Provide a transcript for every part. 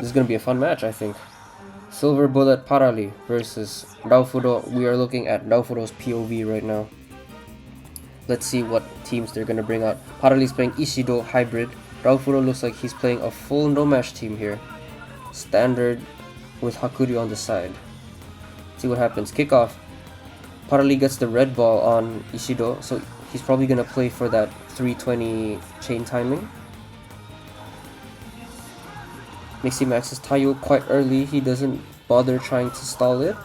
This is gonna be a fun match, I think. Silver Bullet Parali versus Raufuro. We are looking at Raufuro's POV right now. Let's see what teams they're gonna bring out. Parali's playing Ishido Hybrid. Raufuro looks like he's playing a full no-match team here. Standard with Hakuryu on the side. See what happens. Kickoff. Parali gets the red ball on Ishido, so he's probably gonna play for that 320 chain timing. Mixie maxes Taiyo quite early. He doesn't bother trying to stall it.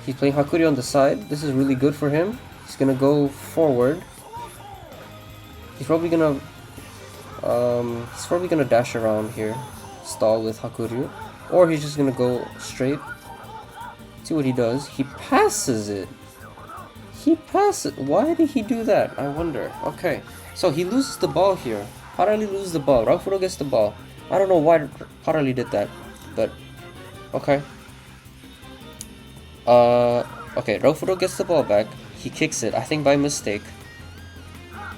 He's playing Hakuryu on the side. This is really good for him. He's gonna go forward. He's probably gonna dash around here, stall with Hakuryu, or he's just gonna go straight. See what he does. He passes it. He passes. Why did he do that? I wonder. Okay, so he loses the ball here. Parali loses the ball. Raufuro gets the ball. I don't know why Parali did that, but okay. Okay, Raufuro gets the ball back. He kicks it, I think by mistake,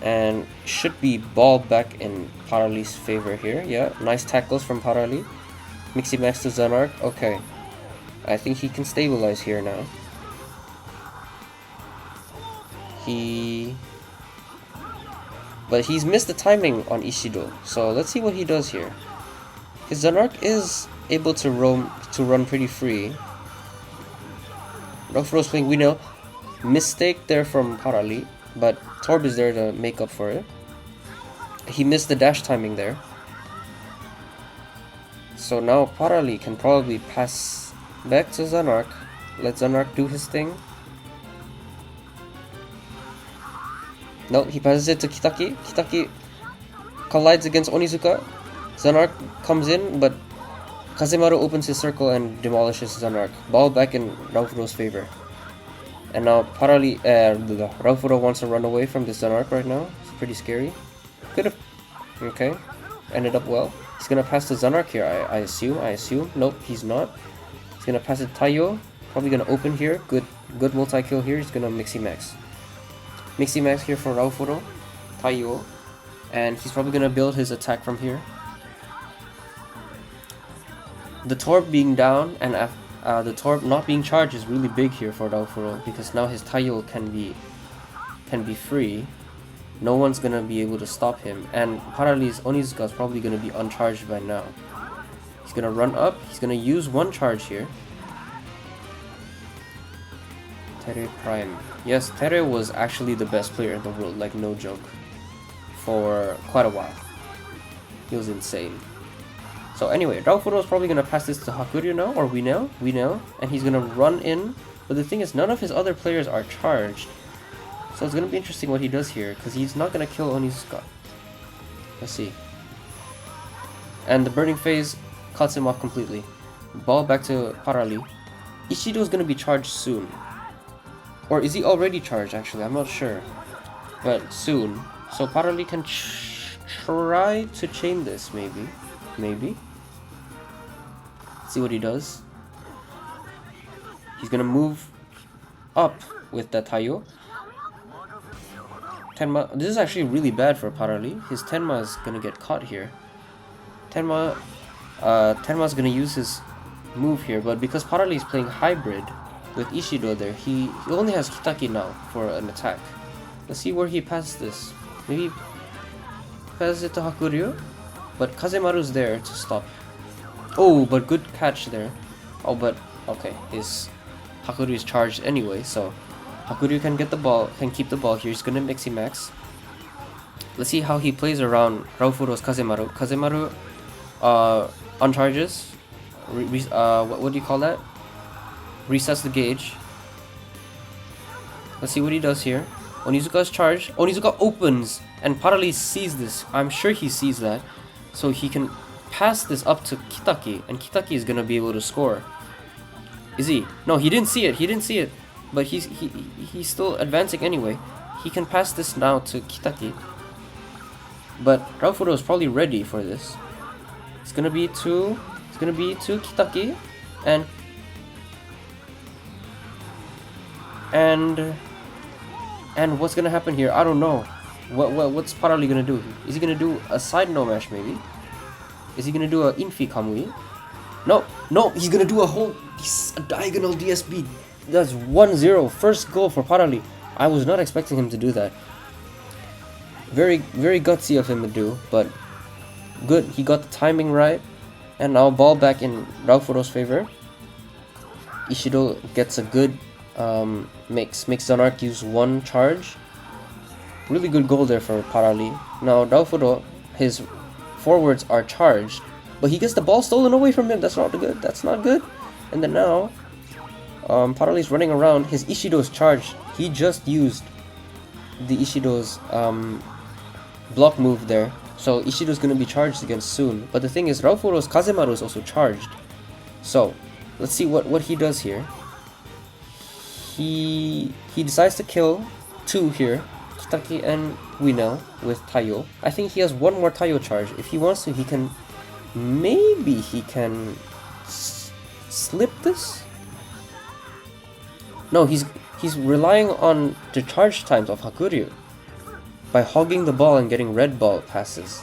and should be ball back in Parali's favor here. Yeah, nice tackles from Parali. Mixie max to Zanark. Okay, I think he can stabilize here now. But he's missed the timing on Ishido, so let's see what he does here. His Zanark is able to run pretty free. Raufuro's playing Wino. Mistake there from Parali, but Torb is there to make up for it. He missed the dash timing there. So now Parali can probably pass back to Zanark. Let Zanark do his thing. No, he passes it to Kitaki. Kitaki collides against Onizuka. Zanark comes in, but Kazemaru opens his circle and demolishes Zanark. Ball back in Raufuro's favor. And now Raufuro wants to run away from this Zanark right now. It's pretty scary. Could've... Okay. Ended up well. He's gonna pass to Zanark here, I assume. Nope, he's not. He's gonna pass it to Taiyo. Probably gonna open here. Good multi-kill here. He's gonna Mixie max. Mixie max here for Raufuro. Taiyo. And he's probably gonna build his attack from here. The Torb being down and the Torb not being charged is really big here for Raufuro, because now his Taiyo can be free. No one's gonna be able to stop him, and Parali's Onizuka is probably gonna be uncharged by now. He's gonna run up. He's gonna use one charge here. Tere Prime. Yes, Tere was actually the best player in the world, like no joke, for quite a while. He was insane. So anyway, Raufuro is probably going to pass this to Hakuryu now, or Winel, and he's going to run in. But the thing is, none of his other players are charged. So it's going to be interesting what he does here, because he's not going to kill Onizuka. Let's see. And the burning phase cuts him off completely. Ball back to Parali. Ishido is going to be charged soon. Or is he already charged, actually? I'm not sure. But soon. So Parali can try to chain this, maybe. See what he does. He's gonna move up with that Taiyo. Tenma. This is actually really bad for Parali. His Tenma is gonna get caught here. Tenma's gonna use his move here, but because Parali is playing hybrid with Ishido there, he only has Kitaki now for an attack. Let's see where he passes this. Maybe passes it to Hakuryu. But Kazemaru's there to stop. Oh, but good catch there. Oh, but okay, his Hakuryu is charged anyway, so Hakuryu can get the ball, can keep the ball here. He's gonna Mixie max. Let's see how he plays around Raufuro's Kazemaru. Kazemaru uncharges. What do you call that? Resets the gauge. Let's see what he does here. Onizuka is charged. Onizuka opens, and Parali sees this. I'm sure he sees that. So he can pass this up to Kitaki, and Kitaki is gonna be able to score. Is he? No, he didn't see it. But he's still advancing anyway. He can pass this now to Kitaki. But Raufuro is probably ready for this. It's gonna be to Kitaki, and what's gonna happen here? I don't know. What's Parali gonna do? Is he gonna do a side no mash maybe? Is he gonna do a Infi Kamui? No, no, he's gonna do a diagonal DSB. That's 1-0, first goal for Parali. I was not expecting him to do that. Very, very gutsy of him to do, but good. He got the timing right. And now ball back in Raofuro's favor. Ishido gets a good makes Zanark use one charge. Really good goal there for Parali. Now Raofuro, his forwards are charged, but he gets the ball stolen away from him. That's not good. That's not good. And then now Parali's running around. His Ishido's charged. He just used the Ishido's block move there. So Ishido's gonna be charged again soon. But the thing is, Raofuro's Kazemaru is also charged. So let's see what he does here. He decides to kill two here, Kitaki and Winel with Taiyo. I think he has one more Taiyo charge. If he wants to, he can maybe slip this. No, he's relying on the charge times of Hakuryu by hogging the ball and getting red ball passes.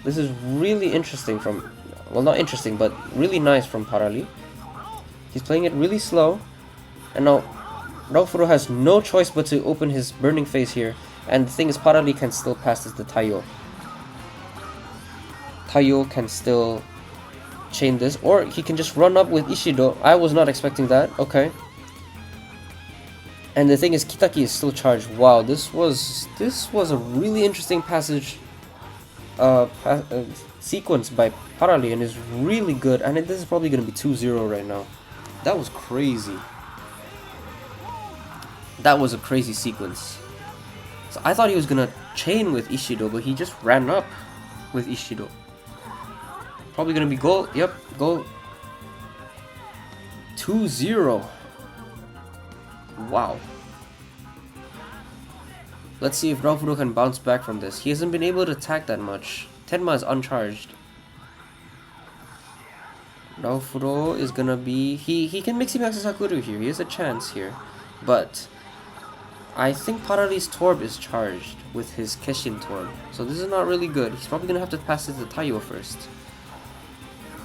This is really interesting from, well, not interesting, but really nice from Parali. He's playing it really slow, and now Raofuro has no choice but to open his burning phase here. And the thing is, Parali can still pass this to Taiyo. Taiyo can still chain this, or he can just run up with Ishido. I was not expecting that. Okay. And the thing is, Kitaki is still charged. Wow, this was a really interesting passage, sequence by Parali, and is really good. And this is probably gonna be 2-0 right now. That was crazy. That was a crazy sequence. So I thought he was gonna chain with Ishido, but he just ran up with Ishido. Probably gonna be goal. Yep, goal. 2-0. Wow. Let's see if Raofuro can bounce back from this. He hasn't been able to attack that much. Tenma is uncharged. Raofuro is gonna be... He can mix him back to Sakura here. He has a chance here. But I think Parali's Torb is charged with his Keshin Torb. So this is not really good. He's probably gonna have to pass it to Taiyo first.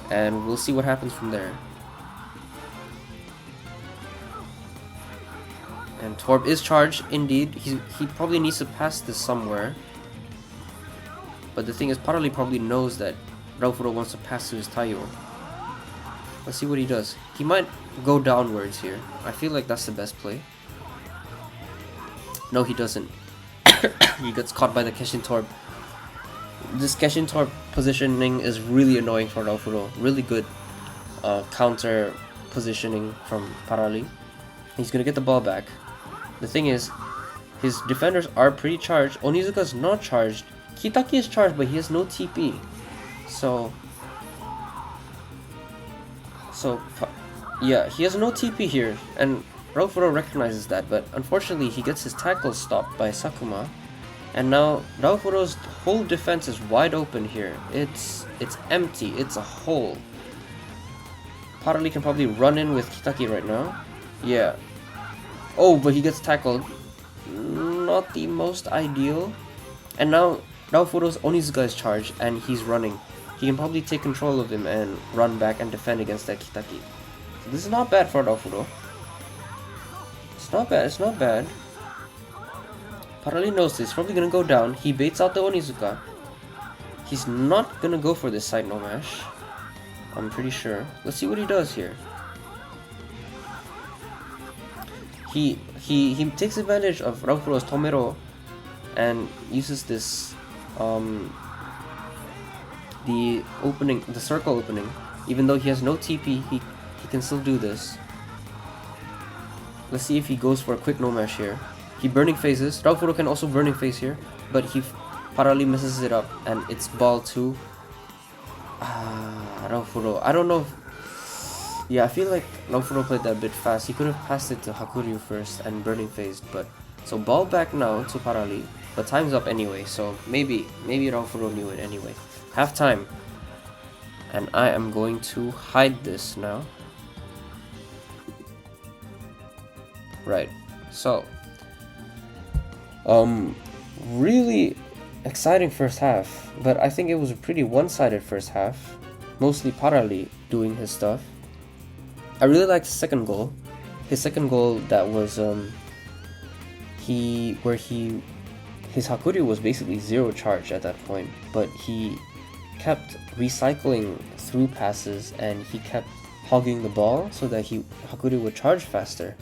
And we'll see what happens from there. And Torb is charged, indeed. He probably needs to pass this somewhere. But the thing is, Parali probably knows that Raofuro wants to pass to his Taiyo. Let's see what he does. He might go downwards here. I feel like that's the best play. No, he doesn't. He gets caught by the Keshin Torb. This Keshin Torb positioning is really annoying for Raofuro. Really good counter positioning from Parali. He's gonna get the ball back. The thing is, his defenders are pretty charged. Onizuka's not charged. Kitaki is charged, but he has no TP. So yeah, he has no TP here, and Raofuro recognizes that, but unfortunately he gets his tackle stopped by Sakuma. And now Raofuro's whole defense is wide open here. It's empty, it's a hole. Parali can probably run in with Kitaki right now. Yeah. Oh, but he gets tackled. Not the most ideal. And now Raofuro's Onizuka is charged and he's running. He can probably take control of him and run back and defend against that Kitaki. So this is not bad for Raofuro. It's not bad, it's not bad. Parali knows this, he's probably gonna go down. He baits out the Onizuka. He's not gonna go for this side no mash. I'm pretty sure. Let's see what he does here. He takes advantage of Raofuro's Tomero and uses this the circle opening. Even though he has no TP, he can still do this. Let's see if he goes for a quick no mash here. He burning phases. Raofuro can also burning phase here, but he Parali messes it up and it's ball 2. Raofuro. I don't know if, yeah, I feel like Raofuro played that a bit fast. He could have passed it to Hakuryu first and burning phased, but so ball back now to Parali, but time's up anyway, so maybe Raofuro knew it anyway. Half time. And I am going to hide this now. Right. So really exciting first half, but I think it was a pretty one-sided first half. mostly Parali doing his stuff. I really liked his second goal. His second goal that was his Hakuri was basically zero charge at that point, but he kept recycling through passes and he kept hogging the ball so that Hakuri would charge faster,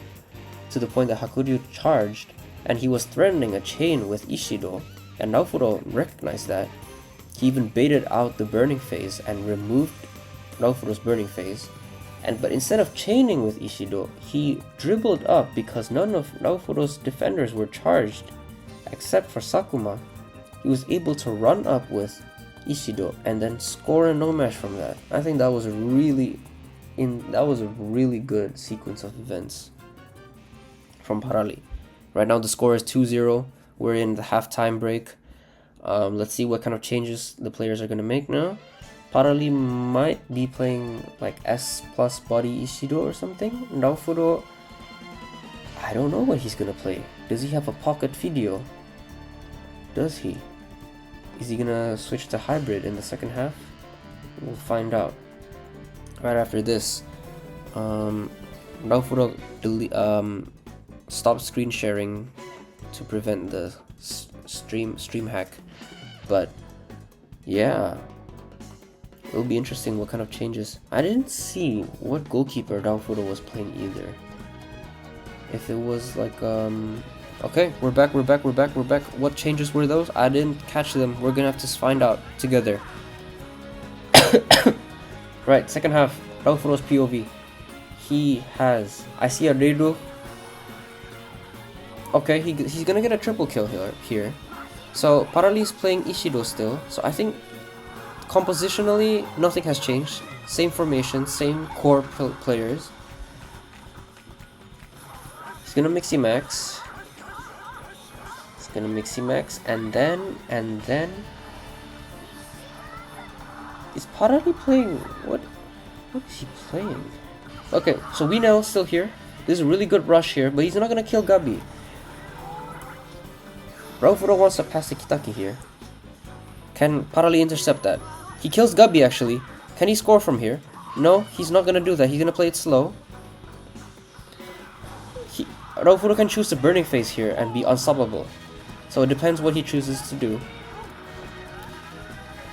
to the point that Hakuri charged and he was threatening a chain with Ishido, and Naofuro recognized that. He even baited out the burning phase and removed Naofuro's burning phase, but instead of chaining with Ishido, he dribbled up because none of Naofuro's defenders were charged except for Sakuma. He was able to run up with Ishido and then score a no-mash from that. I think that was a really good sequence of events from Parali. Right now the score is 2-0. We're in the halftime break. Let's see what kind of changes the players are going to make now. Parali might be playing like S plus body Ishido or something. Naofuro, I don't know what he's going to play. Does he have a pocket video? Does he? Is he going to switch to hybrid in the second half? We'll find out right after this. Naofuro stopped screen sharing to prevent the stream hack, but yeah, it'll be interesting what kind of changes. I didn't see what goalkeeper Naofuro was playing either. If it was like okay, we're back. What changes were those? I didn't catch them. We're gonna have to find out together. Right, second half, Naofuro's POV. I see a Reiru. Okay, he's gonna get a triple kill here. So Parali's playing Ishido still. So I think compositionally nothing has changed. Same formation, same core players. He's gonna mixy max. And then is Parali playing what is he playing? Okay, so Winel's still here. This is a really good rush here, but he's not gonna kill Gabi. Naofuro wants to pass to Kitaki here. Can Parali intercept that? He kills Gabi actually. Can he score from here? No, he's not gonna do that. He's gonna play it slow. Naofuro can choose the burning phase here and be unstoppable. So it depends what he chooses to do.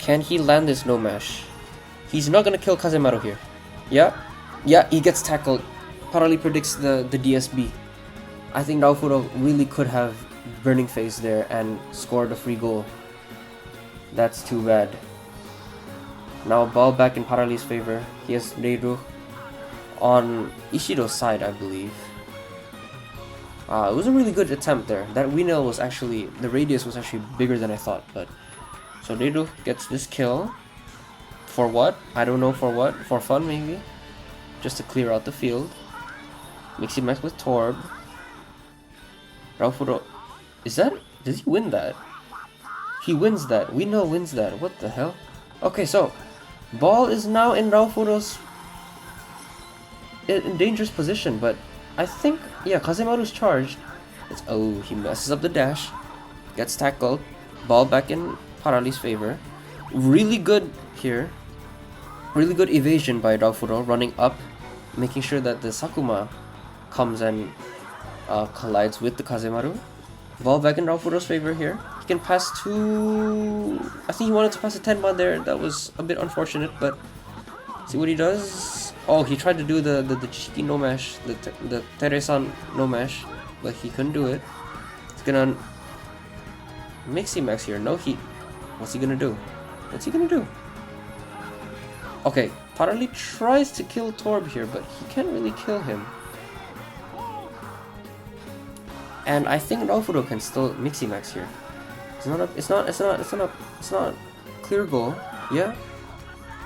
Can he land this no mash? He's not gonna kill Kazemaru here. Yeah, he gets tackled. Parali predicts the DSB. I think Naofuro really could have burning phase there and scored a free goal. That's too bad. Now ball back in Parali's favor. He has Reiru on Ishido's side, I believe. It was a really good attempt there. That Winel was actually, the radius was actually bigger than I thought. But so Reiru gets this kill. For what? I don't know for what. For fun maybe. Just to clear out the field. Mixy max with Torb. Naofuro. Does he win that? He wins that. Winel wins that. What the hell? Okay, so ball is now in Naofuro's in dangerous position, but I think, yeah, Kazemaru's charged. He messes up the dash. Gets tackled. Ball back in Parali's favor. Really good here. Really good evasion by Naofuro, running up, making sure that the Sakuma comes and collides with the Kazemaru. Ball back in Naofuro's favor here. He can pass to... I think he wanted to pass a Tenma there. That was a bit unfortunate, but... See what he does? Oh, he tried to do the cheeky no mash, the Teresan no mash, but he couldn't do it. He's gonna mixy max here. No heat. What's he gonna do? Okay, Parali tries to kill Torb here, but he can't really kill him. And I think Naofuro can still mixy max here. It's not a clear goal. Yeah.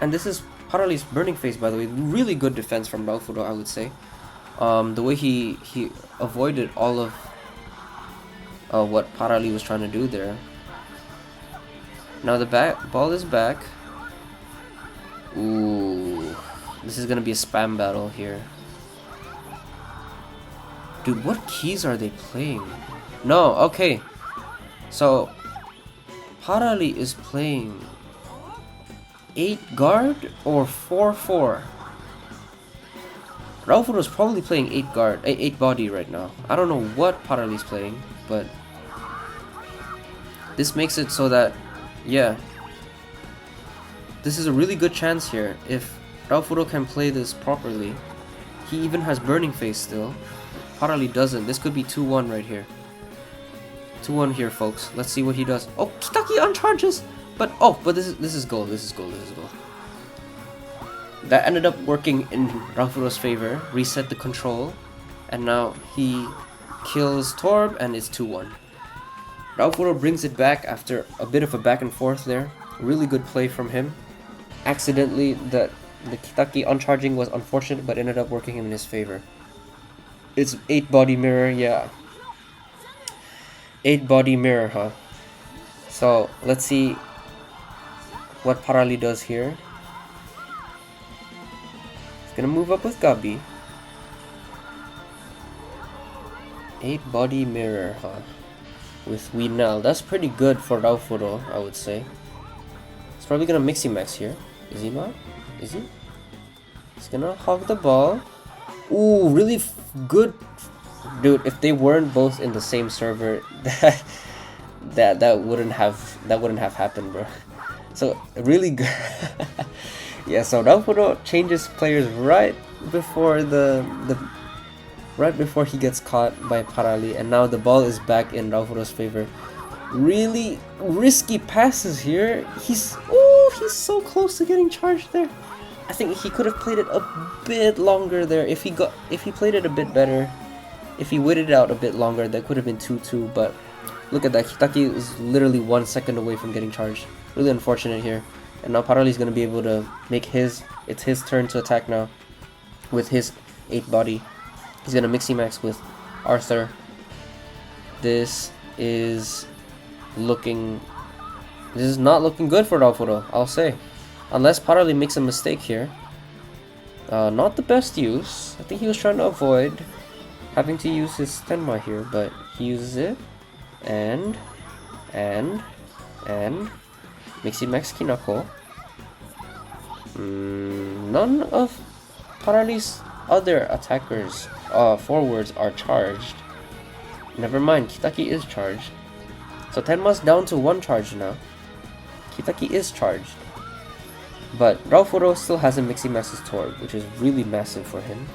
And this is Parali's burning phase, by the way. Really good defense from Naofuro, I would say. The way he avoided all of what Parali was trying to do there. Now the ball is back. Ooh, this is gonna be a spam battle here. Dude, what keys are they playing? No, okay. So Parali is playing 8 guard or 4-4? Raofuro's probably playing 8 guard, 8 body right now. I don't know what Parali's playing, but this makes it so that, yeah, this is a really good chance here. If Raofuro can play this properly, he even has Burning Face still. Parali doesn't. This could be 2-1 right here. 2-1 here, folks. Let's see what he does. Oh, Kitaki uncharges! But this is goal. This is goal. That ended up working in Raofuro's favor. Reset the control, and now he kills Torb, and it's 2-1. Raofuro brings it back after a bit of a back and forth there. Really good play from him. Accidentally, the Kitaki uncharging was unfortunate, but ended up working in his favor. It's 8 body mirror, yeah. 8 body mirror, huh? So let's see what Parali does here. He's gonna move up with Gabi. 8 body mirror, huh? With Winal. That's pretty good for Raofuro, I would say. He's probably gonna Mixie Max here. Is he not? Is he? He's gonna hog the ball. Ooh, really good. Dude, if they weren't both in the same server, that wouldn't have happened, bro. So really good. Yeah, so Raofuro changes players right before right before he gets caught by Parali, and now the ball is back in Raofuro's favor. Really risky passes here. He's so close to getting charged there. I think he could have played it a bit longer there. If he played it a bit better, if he waited it out a bit longer, that could have been 2-2. But look at that, Kitaki is literally 1 second away from getting charged. Really unfortunate here. And now Parali's gonna be able to make it's his turn to attack now with his 8 body. He's gonna Mixie Max with Arthur. This is not looking good for Raofuro, I'll say. Unless Parali makes a mistake here. Not the best use. I think he was trying to avoid having to use his Tenma here, but he uses it. And Mixie Max Kinako. None of Parali's other attackers, forwards, are charged. Never mind, Kitaki is charged. So Tenma's down to 1 charge now. Kitaki is charged. But Raofuro still hasn't Mixie Max's Torb, which is really massive for him.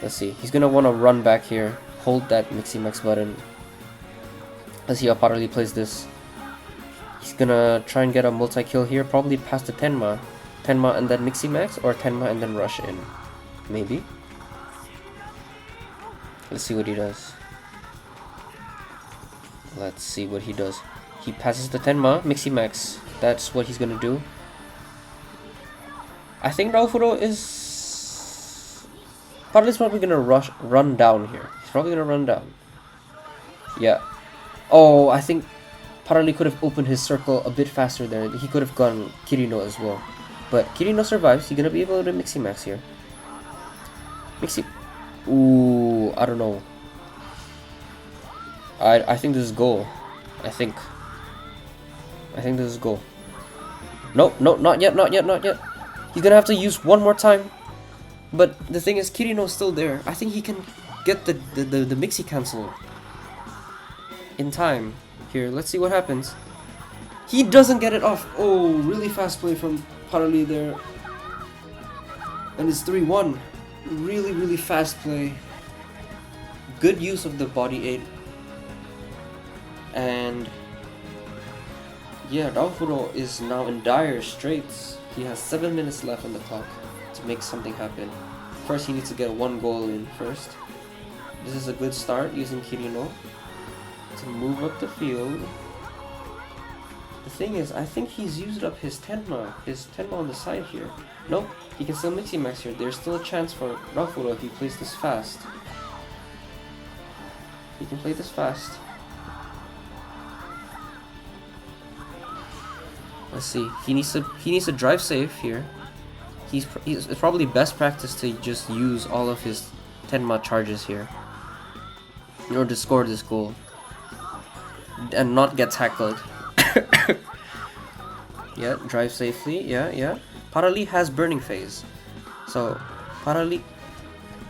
Let's see, he's gonna want to run back here, hold that Mixie Max button. Let's see how Parali plays this. He's gonna try and get a multi-kill here, probably past the Tenma. Tenma and then Mixie Max, or Tenma and then rush in. Maybe. Let's see what he does. Let's see what he does. He passes the Tenma, Mixie Max. That's what he's gonna do. I think Raofuro is... Parali's probably gonna run down here. He's probably gonna run down. Yeah. Oh, I think Parali could have opened his circle a bit faster there. He could have gone Kirino as well. But Kirino survives. He's gonna be able to Mixie Max here. Mixie... Ooh, I don't know. I think this is goal. I think this is goal. No, not yet. He's gonna have to use one more time. But the thing is, Kirino's still there. I think he can get the Mixie cancel in time. Here, let's see what happens. He doesn't get it off. Oh, really fast play from Parali there. And it's 3-1. Really fast play. Good use of the body 8. And yeah, Raofuro is now in dire straits. He has 7 minutes left on the clock to make something happen. First, he needs to get 1 goal in first. This is a good start using Kirino to move up the field. The thing is, I think he's used up his Tenma on the side here. Nope, he can still Mixie Max here. There's still a chance for Raofuro if he plays this fast. He can play this fast. Let's see. He needs to drive safe here. It's probably best practice to just use all of his Tenma charges here in order to score this goal and not get tackled. Yeah, drive safely. Yeah. Parali has Burning Phase. So, Parali...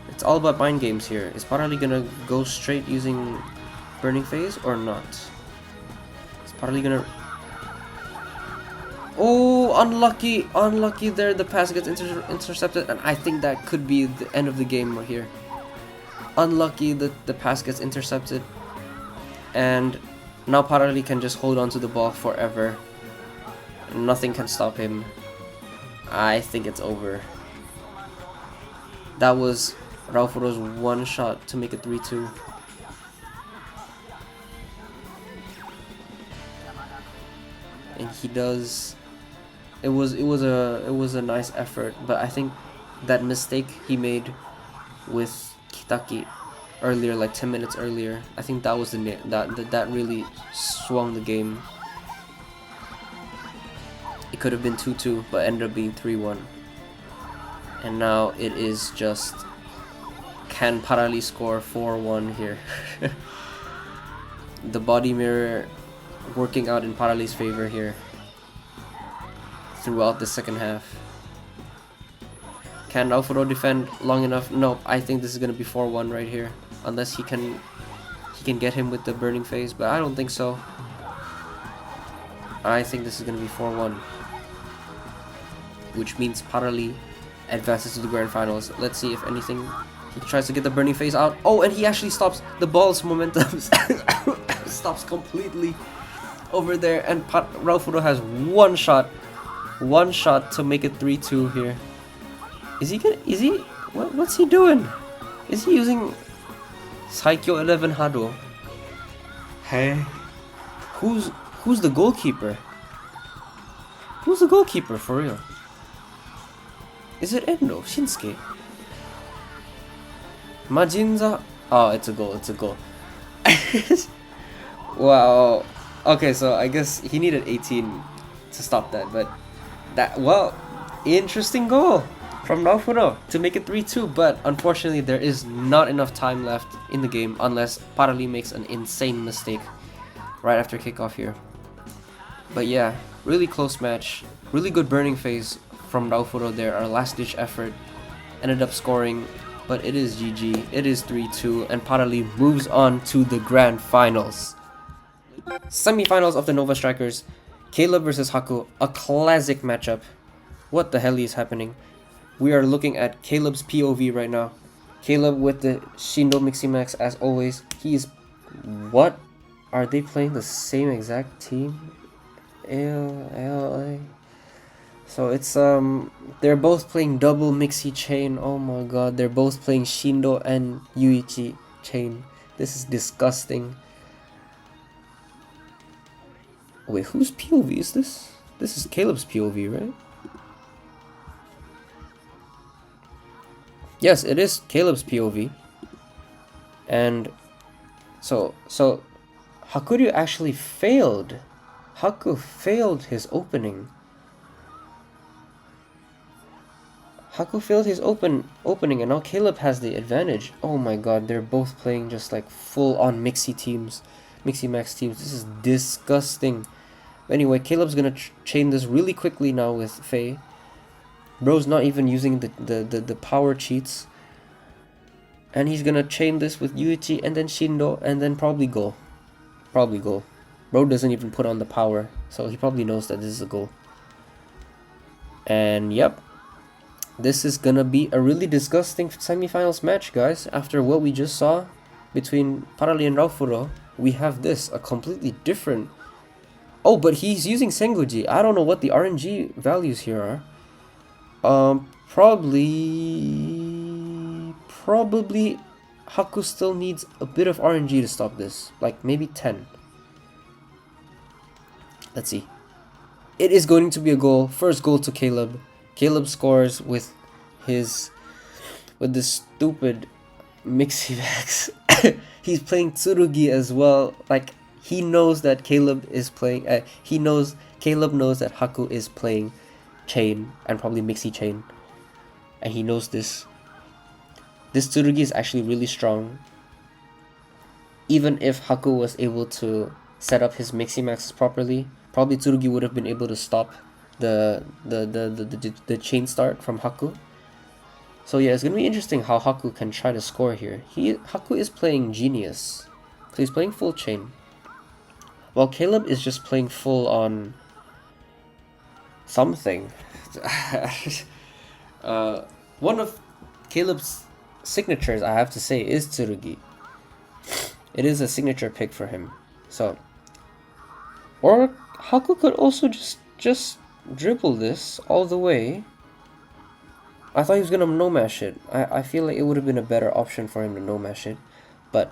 It's all about mind games here. Is Parali gonna go straight using Burning Phase or not? Is Parali gonna... Oh, unlucky! Unlucky there. The pass gets intercepted, and I think that could be the end of the game right here. Unlucky that the pass gets intercepted. And now Parali can just hold on to the ball forever. Nothing can stop him. I think it's over. That was Raufuro's one shot to make it 3-2. And he does. It was a nice effort, but I think that mistake he made with Kitaki earlier, like 10 minutes earlier, I think that was that really swung the game. It could have been 2-2, but ended up being 3-1. And now it is just, can Parali score 4-1 here? The body mirror working out in Parali's favor here throughout the second half. Can Raufuro defend long enough? No, I think this is gonna be 4-1 right here, unless he can get him with the Burning Phase, but I don't think so. I think this is gonna be 4-1, which means Parali advances to the grand finals. Let's see if anything. He tries to get the Burning Phase out. Oh, and he actually stops the ball's momentum. Stops completely over there, and Raufuro has one shot to make it 3-2 here. What's he doing? Is he using Saikyo 11 Hado? Hey, who's the goalkeeper? Who's the goalkeeper for real? Is it Endo? Shinsuke? Majinza? Oh, it's a goal. Wow. Okay, so I guess he needed 18 to stop that, but interesting goal from Raufuro to make it 3-2, but unfortunately there is not enough time left in the game unless Parali makes an insane mistake right after kickoff here. But yeah, really close match, really good Burning Phase from Raufuro there. Our last ditch effort ended up scoring, but it is GG. It is 3-2, and Parali moves on to the grand finals. Semi-finals of the Nova Strikers, Caleb versus Haku, a classic matchup. What the hell is happening? We are looking at Caleb's POV right now. Caleb with the Shindo Miximax as always. What? Are they playing the same exact team? LA. So it's they're both playing double Mixi chain. Oh my god, they're both playing Shindo and Yuichi chain. This is disgusting. Wait, whose POV is this? This is Caleb's POV, right? Yes, it is Caleb's POV. And so Hakuryu actually failed. Haku failed his opening. Haku failed his opening, and now Caleb has the advantage. Oh my god, they're both playing just like full-on Mixi teams. Mixi Max teams. This is disgusting. But anyway, Caleb's gonna chain this really quickly now with Faye. Bro's not even using the power cheats. And he's gonna chain this with Yuichi and then Shindo and then probably goal. Probably goal. Bro doesn't even put on the power, so he probably knows that this is a goal. And yep. This is gonna be a really disgusting semifinals match, guys. After what we just saw between Parali and Raufuro, we have this, a completely different... Oh, but he's using Sengoji. I don't know what the RNG values here are. Probably Haku still needs a bit of RNG to stop this. Like maybe 10. Let's see. It is going to be a goal. First goal to Caleb. Caleb scores with this stupid Mixivax. He's playing Tsurugi as well. Like he knows that Caleb is playing. Caleb knows that Haku is playing chain and probably Mixi chain, and he knows this. This Tsurugi is actually really strong. Even if Haku was able to set up his Miximax properly, probably Tsurugi would have been able to stop the chain start from Haku. So yeah, it's gonna be interesting how Haku can try to score here. Haku is playing Genius, so he's playing full chain, while Caleb is just playing full on something. One of Caleb's signatures, I have to say, is Tsurugi. It is a signature pick for him. So, or Haku could also just dribble this all the way. I thought he was gonna no-mash it. I feel like it would have been a better option for him to no-mash it. But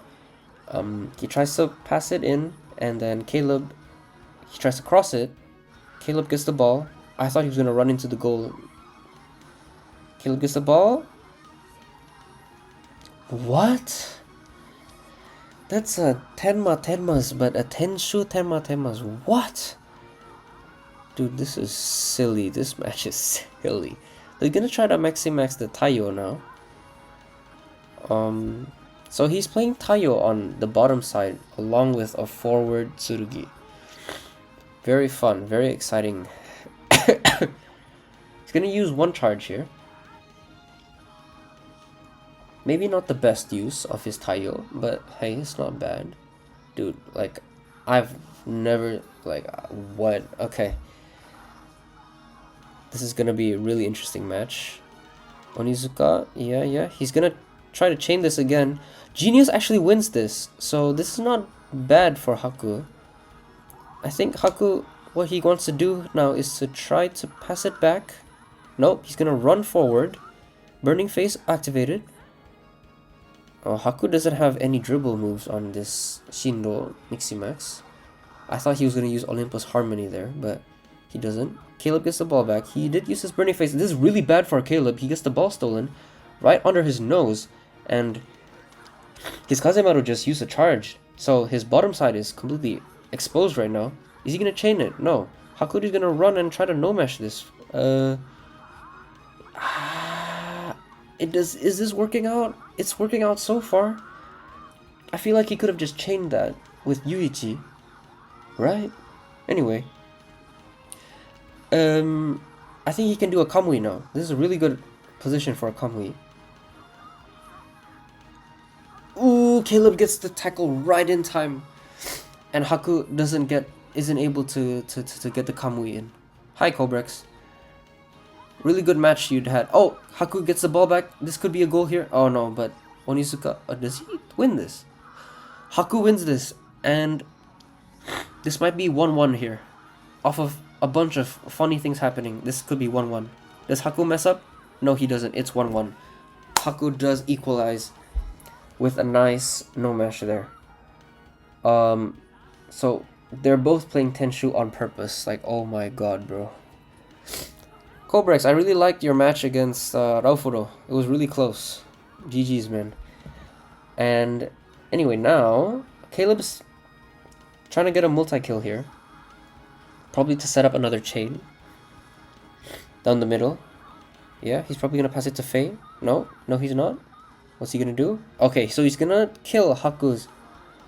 he tries to pass it in, and then Caleb, he tries to cross it. Caleb gets the ball. I thought he was gonna run into the goal. Caleb gets the ball. What? That's a Tenmas, but a Tenshu Tenmas. What? Dude, this is silly. This match is silly. They're gonna try to max the Taiyo now. So he's playing Taiyo on the bottom side along with a forward Tsurugi. Very fun, very exciting. He's gonna use one charge here. Maybe not the best use of his Taiyo, but hey, it's not bad. Dude, like, I've never, like, what? Okay. This is gonna be a really interesting match. Onizuka, yeah. He's gonna try to chain this again. Genius actually wins this, so this is not bad for Haku. I think Haku, what he wants to do now is to try to pass it back. Nope, he's gonna run forward. Burning Face activated. Oh, Haku doesn't have any dribble moves on this Shindo Miximax. I thought he was gonna use Olympus Harmony there, but he doesn't. Caleb gets the ball back. He did use his Burning Face. This is really bad for Caleb. He gets the ball stolen right under his nose, and his Kazemaru just used a charge. So his bottom side is completely exposed right now. Is he gonna chain it? No. Hakuri's gonna run and try to no-mesh this. Is this working out? It's working out so far. I feel like he could have just chained that with Yuichi, right? Anyway, I think he can do a Kamui now. This is a really good position for a Kamui. Ooh, Caleb gets the tackle right in time, and Haku isn't able to get the Kamui in. Hi, Cobrex. Really good match you'd had. Oh, Haku gets the ball back. This could be a goal here. Oh no, but Onizuka, does he win this? Haku wins this, and this might be 1-1 here. Off of a bunch of funny things happening, this could be 1-1. Does Haku mess up? No, he doesn't. It's 1-1. Haku does equalize with a nice no-mash there. So they're both playing Tenshu on purpose. Like, oh my god, bro. Cobrex, I really liked your match against Raufuro. It was really close. GG's, man. And anyway, now Caleb's trying to get a multi-kill here. Probably to set up another chain. Down the middle. Yeah, he's probably going to pass it to Faye. No, he's not. What's he going to do? Okay, so he's going to kill Haku's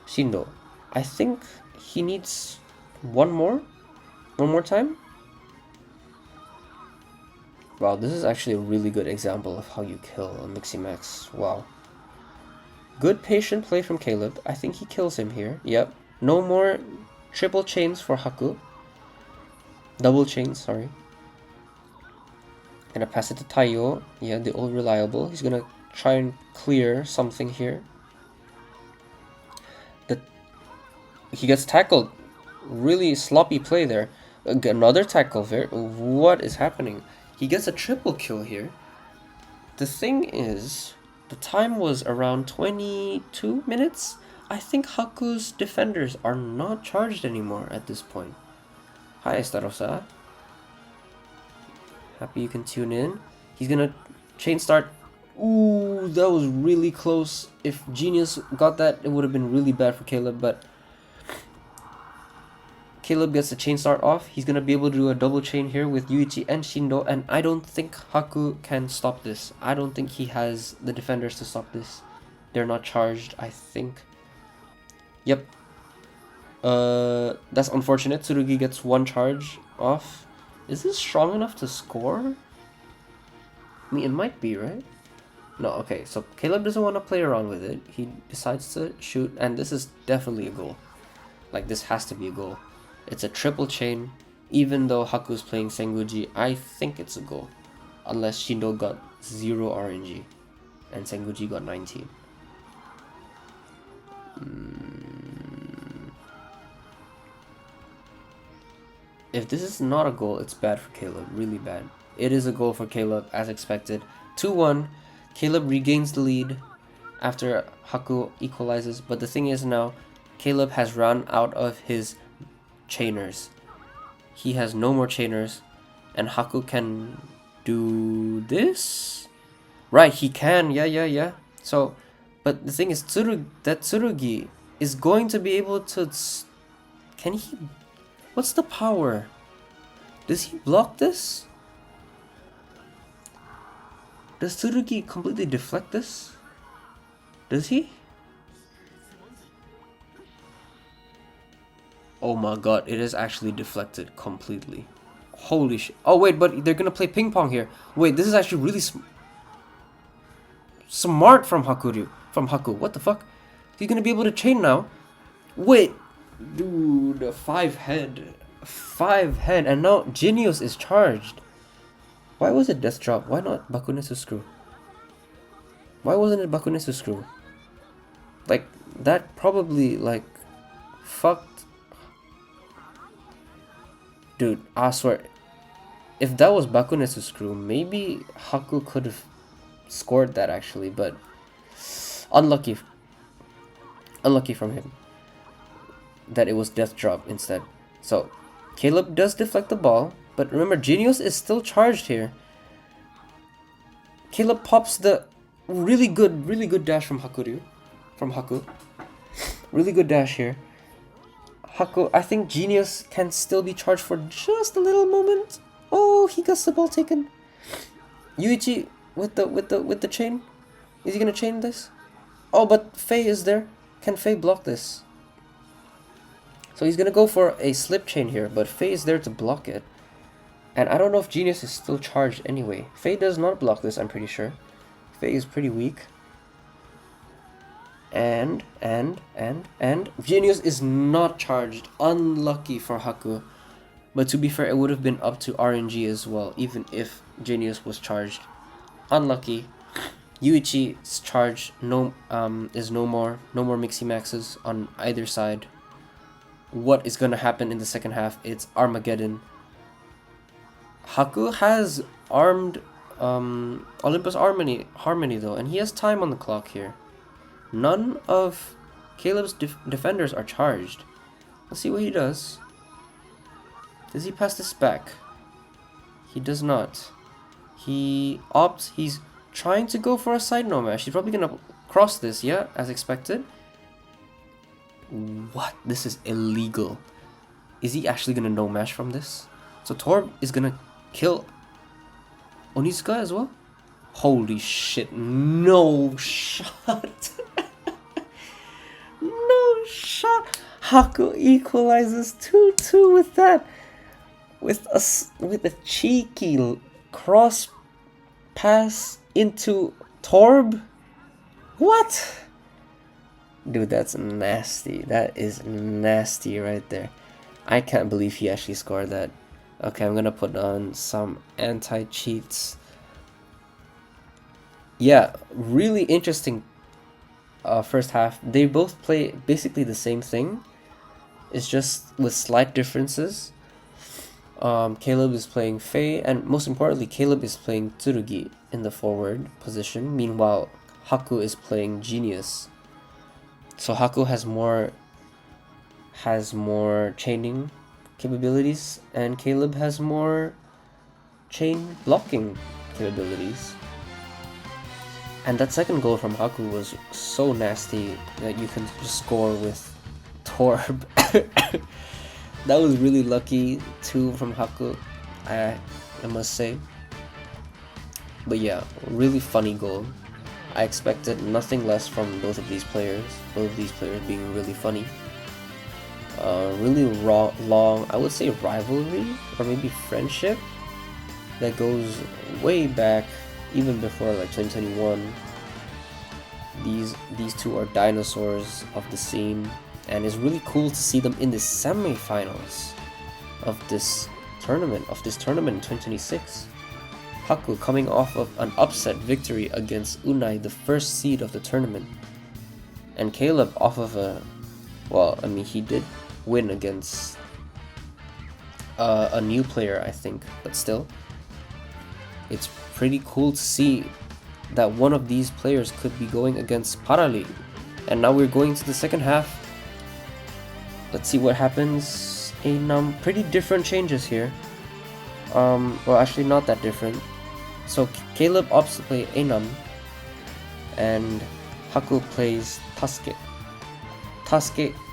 Shindo. I think he needs one more time. Wow, this is actually a really good example of how you kill a Miximax. Wow. Good patient play from Caleb. I think he kills him here. Yep. No more triple chains for Haku. Double chains, sorry. Gonna pass it to Taiyo. Yeah, the old reliable. He's gonna try and clear something here. He gets tackled. Really sloppy play there. Another tackle there. What is happening? He gets a triple kill here. The thing is, the time was around 22 minutes. I think Haku's defenders are not charged anymore at this point. Hi, Estarosa. Happy you can tune in. He's gonna chain start. Ooh, that was really close. If Genius got that, it would have been really bad for Caleb, but Caleb gets the chain start off. He's going to be able to do a double chain here with Yuichi and Shindo, and I don't think Haku can stop this. I don't think he has the defenders to stop this. They're not charged, I think. Yep. That's unfortunate. Tsurugi gets one charge off. Is this strong enough to score? I mean, it might be, right? No, okay, so Caleb doesn't want to play around with it. He decides to shoot, and this is definitely a goal. Like, this has to be a goal. It's a triple chain. Even though Haku's playing Senguji, I think it's a goal. Unless Shindo got 0 RNG and Senguji got 19. If this is not a goal, it's bad for Caleb. Really bad. It is a goal for Caleb, as expected. 2-1. Caleb regains the lead after Haku equalizes. But the thing is now, Caleb has run out of his chainers. He has no more chainers. And Haku can do this? Right, he can. Yeah. So, but the thing is, Tsurugi is going to be able to... Can he... What's the power? Does he block this? Does Tsurugi completely deflect this? Does he? Oh my god, it is actually deflected completely. Holy shit. Oh wait, but they're gonna play ping pong here. Wait, this is actually really smart from Hakuryu. From Haku. What the fuck? He's gonna be able to chain now. Wait. Dude, 5 head. 5 head. And now Genius is charged. Why was it Death Drop? Why not Bakunesu Screw? Why wasn't it Bakunesu Screw? Like, that probably, like, fucked. Dude, I swear. If that was Bakunesu Screw, maybe Haku could have scored that actually, but unlucky. Unlucky from him that it was Death Drop instead. So, Caleb does deflect the ball, but remember, Genius is still charged here. Caleb pops the really good dash from Hakuryu. From Haku. Really good dash here. Haku, I think Genius can still be charged for just a little moment. Oh, he gets the ball taken. Yuichi with the chain. Is he gonna chain this? Oh, but Faye is there. Can Faye block this? So he's gonna go for a slip chain here, but Faye is there to block it. And I don't know if Genius is still charged anyway. Faye does not block this, I'm pretty sure. Faye is pretty weak. And Genius is not charged. Unlucky for Haku. But to be fair, it would have been up to RNG as well, even if Genius was charged. Unlucky. Yuichi's charge is no more. No more Mixie Maxes on either side. What is gonna happen in the second half? It's Armageddon. Haku has armed Olympus Harmony though, and he has time on the clock here. None of Caleb's defenders are charged. Let's see what he does. Does he pass this back? He does not. He's trying to go for a side no mash. He's probably gonna cross this, yeah, as expected. What? This is illegal. Is he actually gonna no mash from this? So Torb is gonna kill Onizuka as well? Holy shit, no shot. No shot. Haku equalizes 2-2 with that. With a cheeky cross pass into Torb? What? Dude, that's nasty. That is nasty right there. I can't believe he actually scored that. Okay, I'm gonna put on some anti-cheats. Yeah, really interesting first half. They both play basically the same thing. It's just with slight differences. Caleb is playing Faye, and most importantly, Caleb is playing Tsurugi in the forward position. Meanwhile, Haku is playing Genius. So Haku has more chaining capabilities, and Caleb has more chain blocking capabilities. And that second goal from Haku was so nasty that you can just score with Torb. That was really lucky too from Haku, I must say. But yeah, really funny goal. I expected nothing less from both of these players. Both of these players being really funny. really long, I would say rivalry or maybe friendship that goes way back, even before like 2021. These two are dinosaurs of the scene, and it's really cool to see them in the semifinals of this tournament in 2026. Haku coming off of an upset victory against Unai, the first seed of the tournament, and Caleb off of he did win against a new player, I think, but still, it's pretty cool to see that one of these players could be going against Parali. And now we're going to the second half. Let's see what happens. Pretty different changes here. Well, actually not that different. So Caleb opts to play Enam, and Haku plays Tasuke.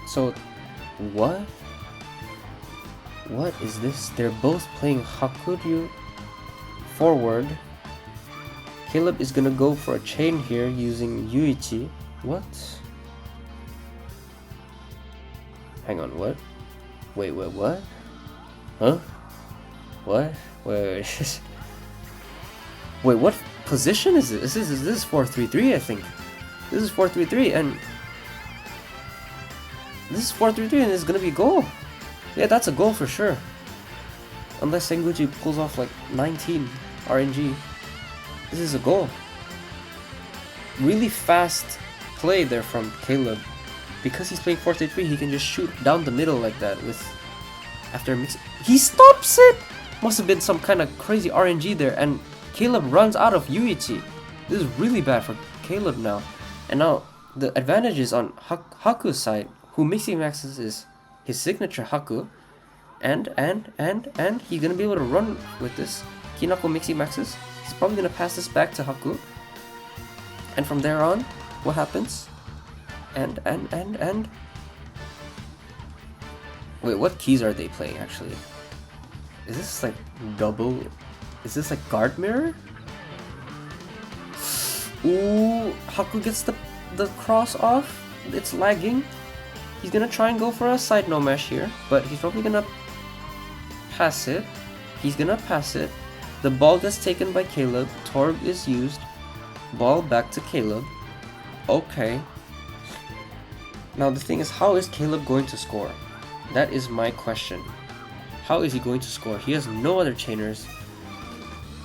So what? What is this? They're both playing Hakuryu forward. Caleb is gonna go for a chain here using Yuichi. What? Hang on, what? Wait, what? Huh? What? Wait. Wait, what position is it? This is 4-3-3, I think. This is 4-3-3, and this is 4-3-3, and it's gonna be a goal. Yeah, that's a goal for sure. Unless Senguchi pulls off like 19 RNG. This is a goal. Really fast play there from Caleb. Because he's playing 4-3-3, he can just shoot down the middle like that with after mix. He stops it! Must have been some kind of crazy RNG there, and Caleb runs out of Yuichi. This is really bad for Caleb now. And now the advantage is on Haku's side, who mixing maxes is his signature Haku. And he's gonna be able to run with this. Kinako mixing maxes. He's probably gonna pass this back to Haku. And from there on, what happens? And wait, what keys are they playing actually? Is this like double? Is this like guard mirror? Ooh, Haku gets the cross off. It's lagging. He's gonna try and go for a side no mesh here, but he's probably gonna pass it. He's gonna pass it. The ball gets taken by Caleb. Torb is used. Ball back to Caleb. Okay. Now the thing is, how is Caleb going to score? That is my question. How is he going to score? He has no other chainers.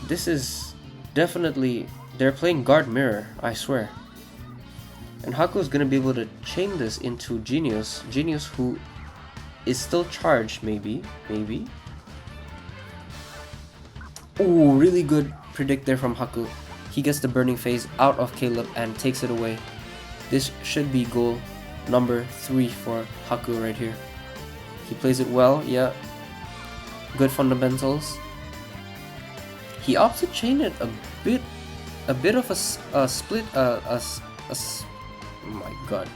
This is definitely... They're playing guard mirror, I swear. And Haku is going to be able to chain this into Genius. Genius who is still charged, maybe. Ooh, really good predict there from Haku. He gets the burning phase out of Caleb and takes it away. This should be goal number 3 for Haku right here. He plays it well, yeah. Good fundamentals. He opts to chain it a bit of a split, oh my god.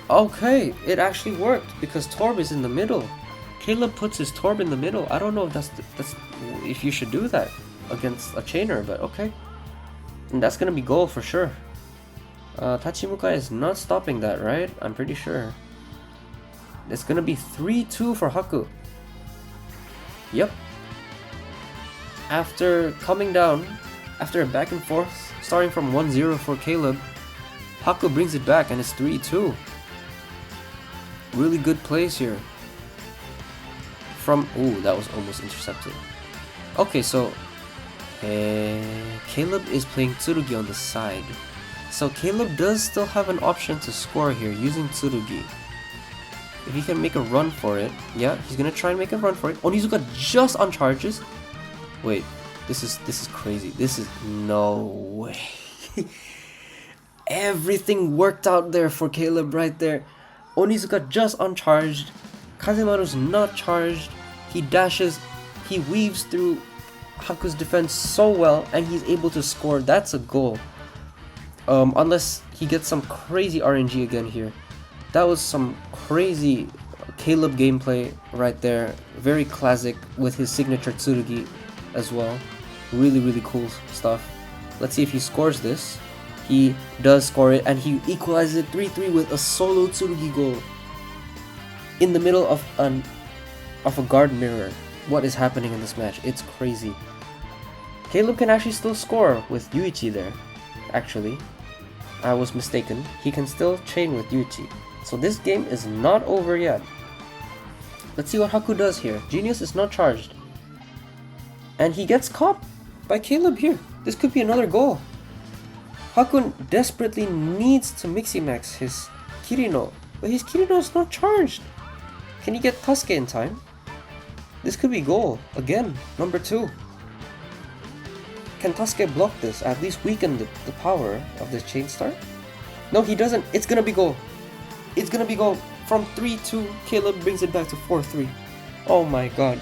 Okay, it actually worked because Torb is in the middle. Caleb puts his Torb in the middle. I don't know if that's if you should do that against a chainer, but okay. And that's gonna be goal for sure. Tachimuka is not stopping that, right? I'm pretty sure. It's gonna be 3-2 for Haku. Yep. After coming down, after a back and forth, starting from 1-0 for Caleb, Haku brings it back and it's 3-2. Really good plays here. Ooh, that was almost intercepted. Okay, so Caleb is playing Tsurugi on the side. So Caleb does still have an option to score here using Tsurugi. If he can make a run for it, yeah, he's gonna try and make a run for it. Onizuka just on charges. Wait, this is crazy. This is no way. Everything worked out there for Caleb right there. Onizuka just uncharged. Kazemaru's not charged. He dashes. He weaves through Haku's defense so well, and he's able to score. That's a goal. Unless he gets some crazy RNG again here. That was some crazy Caleb gameplay right there. Very classic with his signature Tsurugi as well. Really, really cool stuff. Let's see if he scores this. He does score it, and he equalizes it 3-3 with a solo Tsurugi goal. in the middle of a guard mirror. What is happening in this match? It's crazy. Caleb can actually still score with Yuichi there. Actually, I was mistaken. He can still chain with Yuichi. So this game is not over yet. Let's see what Haku does here. Genius is not charged. And he gets caught by Caleb here. This could be another goal. Haku desperately needs to Mixi-Max his Kirino, but his Kirino is not charged. Can he get Tasuke in time? This could be goal. Again, number 2. Can Tasuke block this? At least weaken the power of this chain start? No, he doesn't. It's gonna be goal. It's gonna be goal. From 3-2, Caleb brings it back to 4-3. Oh my god.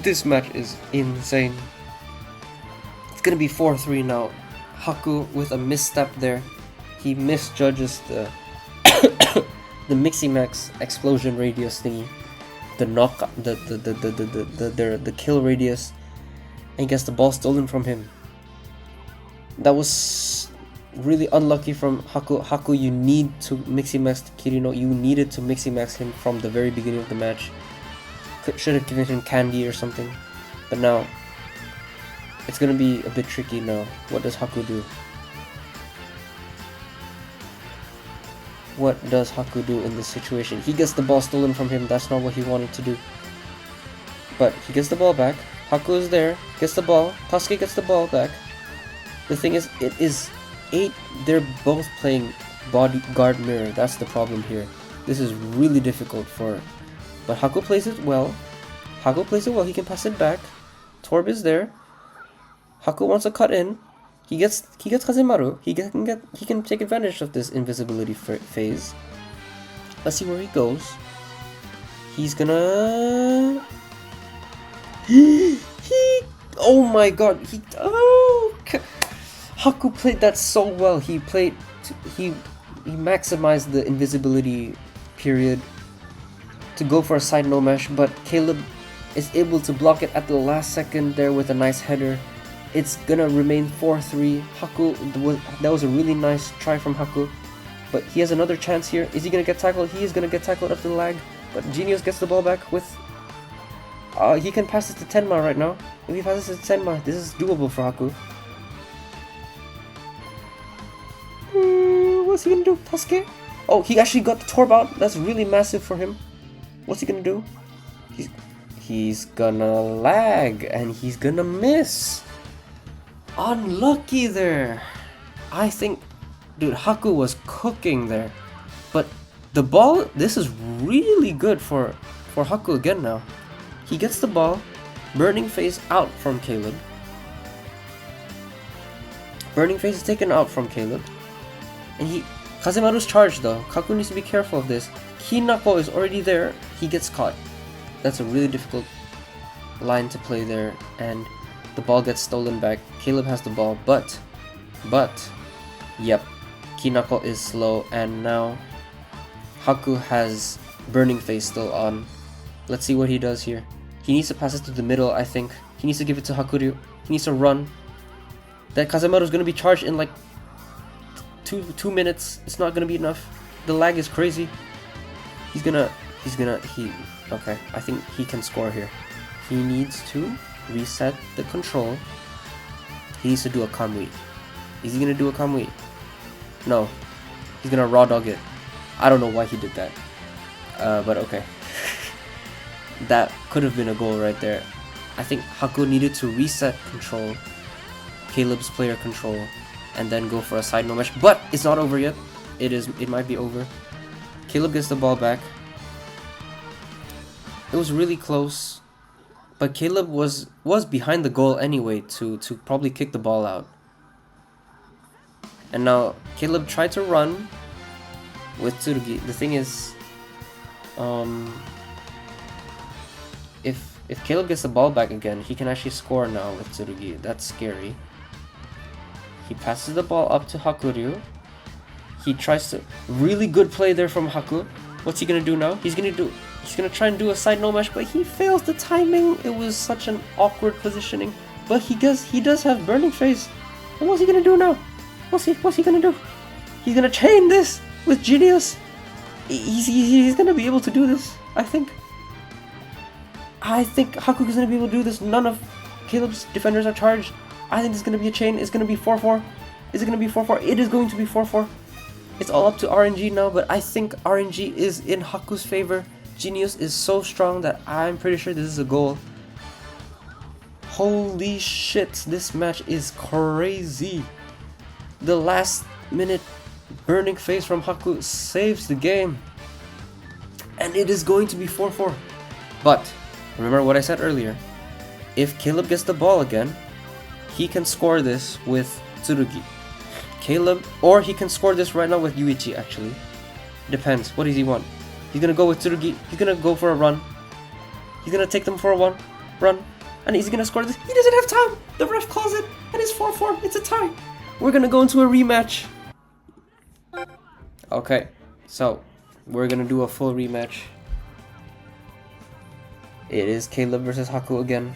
This match is insane. It's gonna be 4-3 now. Haku with a misstep there. He misjudges the the Mixi-Max explosion radius thingy. The knock, the kill radius, and gets the ball stolen from him. That was really unlucky from Haku. Haku, you need to Mixi-Max Kirino. You needed to Mixi-Max him from the very beginning of the match. Should have given him candy or something. But now, it's gonna be a bit tricky now. What does Haku do? What does Haku do in this situation? He gets the ball stolen from him. That's not what he wanted to do. But he gets the ball back. Haku is there. Gets the ball. Tasuke gets the ball back. The thing is, it is 8. They're both playing bodyguard mirror. That's the problem here. This is really difficult for... But Haku plays it well. Haku plays it well. He can pass it back. Torb is there. Haku wants to cut in. He gets Kazemaru. He can take advantage of this invisibility phase. Let's see where he goes. He's gonna... Oh my god. Haku played that so well. He maximized the invisibility period to go for a side no mesh, but Caleb is able to block it at the last second there with a nice header. It's gonna remain 4-3. Haku, that was a really nice try from Haku, but he has another chance here. Is he gonna get tackled? He is gonna get tackled after the lag, but Genius gets the ball back with... he can pass it to Tenma right now. If he passes it to Tenma, this is doable for Haku. What's he gonna do? Tasuke? Oh, he actually got the Torb out. That's really massive for him. What's he gonna do? He's gonna lag, and he's gonna miss. Unlucky there. I think, dude, Haku was cooking there. But the ball, this is really good for Haku again now. He gets the ball, Burning Phase out from Caleb. Burning Phase is taken out from Caleb. And Kazemaru's charged though. Haku needs to be careful of this. Hinako is already there. He gets caught. That's a really difficult line to play there. And the ball gets stolen back. Caleb has the ball, but, yep, Kinako is slow, and now Haku has Burning Phase still on. Let's see what he does here. He needs to pass it to the middle, I think. He needs to give it to Hakuryu. He needs to run. That Kazemaru is going to be charged in like two minutes. It's not going to be enough. The lag is crazy. Okay, I think he can score here. He needs to reset the control. He needs to do a Kamui. Is he gonna do a Kamui? No. He's gonna raw dog it. I don't know why he did that. But okay. That could have been a goal right there. I think Haku needed to reset control, Caleb's player control, and then go for a side no mesh. But it's not over yet. It might be over. Caleb gets the ball back. It was really close. But Caleb was behind the goal anyway to probably kick the ball out. And now Caleb tried to run with Tsurugi. The thing is, if Caleb gets the ball back again, he can actually score now with Tsurugi. That's scary. He passes the ball up to Hakuryu. He tries to... Really good play there from Haku. What's he gonna do now? He's gonna try and do a side no mesh, but he fails the timing. It was such an awkward positioning. But he does have Burning Phase. And what's he gonna do now? What's he gonna do? He's gonna chain this with Genius. He's gonna be able to do this, I think. I think Haku's gonna be able to do this. None of Caleb's defenders are charged. I think it's gonna be a chain. It's gonna be 4-4. Is it gonna be 4-4? It is going to be 4-4. It's all up to RNG now, but I think RNG is in Haku's favor. Genius is so strong that I'm pretty sure this is a goal. Holy shit, this match is crazy. The last minute burning face from Haku saves the game. And it is going to be 4-4. But remember what I said earlier. If Caleb gets the ball again, he can score this with Tsurugi. Caleb, or he can score this right now with Yuichi actually. Depends. What does he want? He's gonna go with Tsurugi. He's gonna go for a run. He's gonna take them for a run. And he's gonna score this. He doesn't have time. The ref calls it. And it's 4-4. It's a tie. We're gonna go into a rematch. Okay. So, we're gonna do a full rematch. It is Caleb versus Haku again.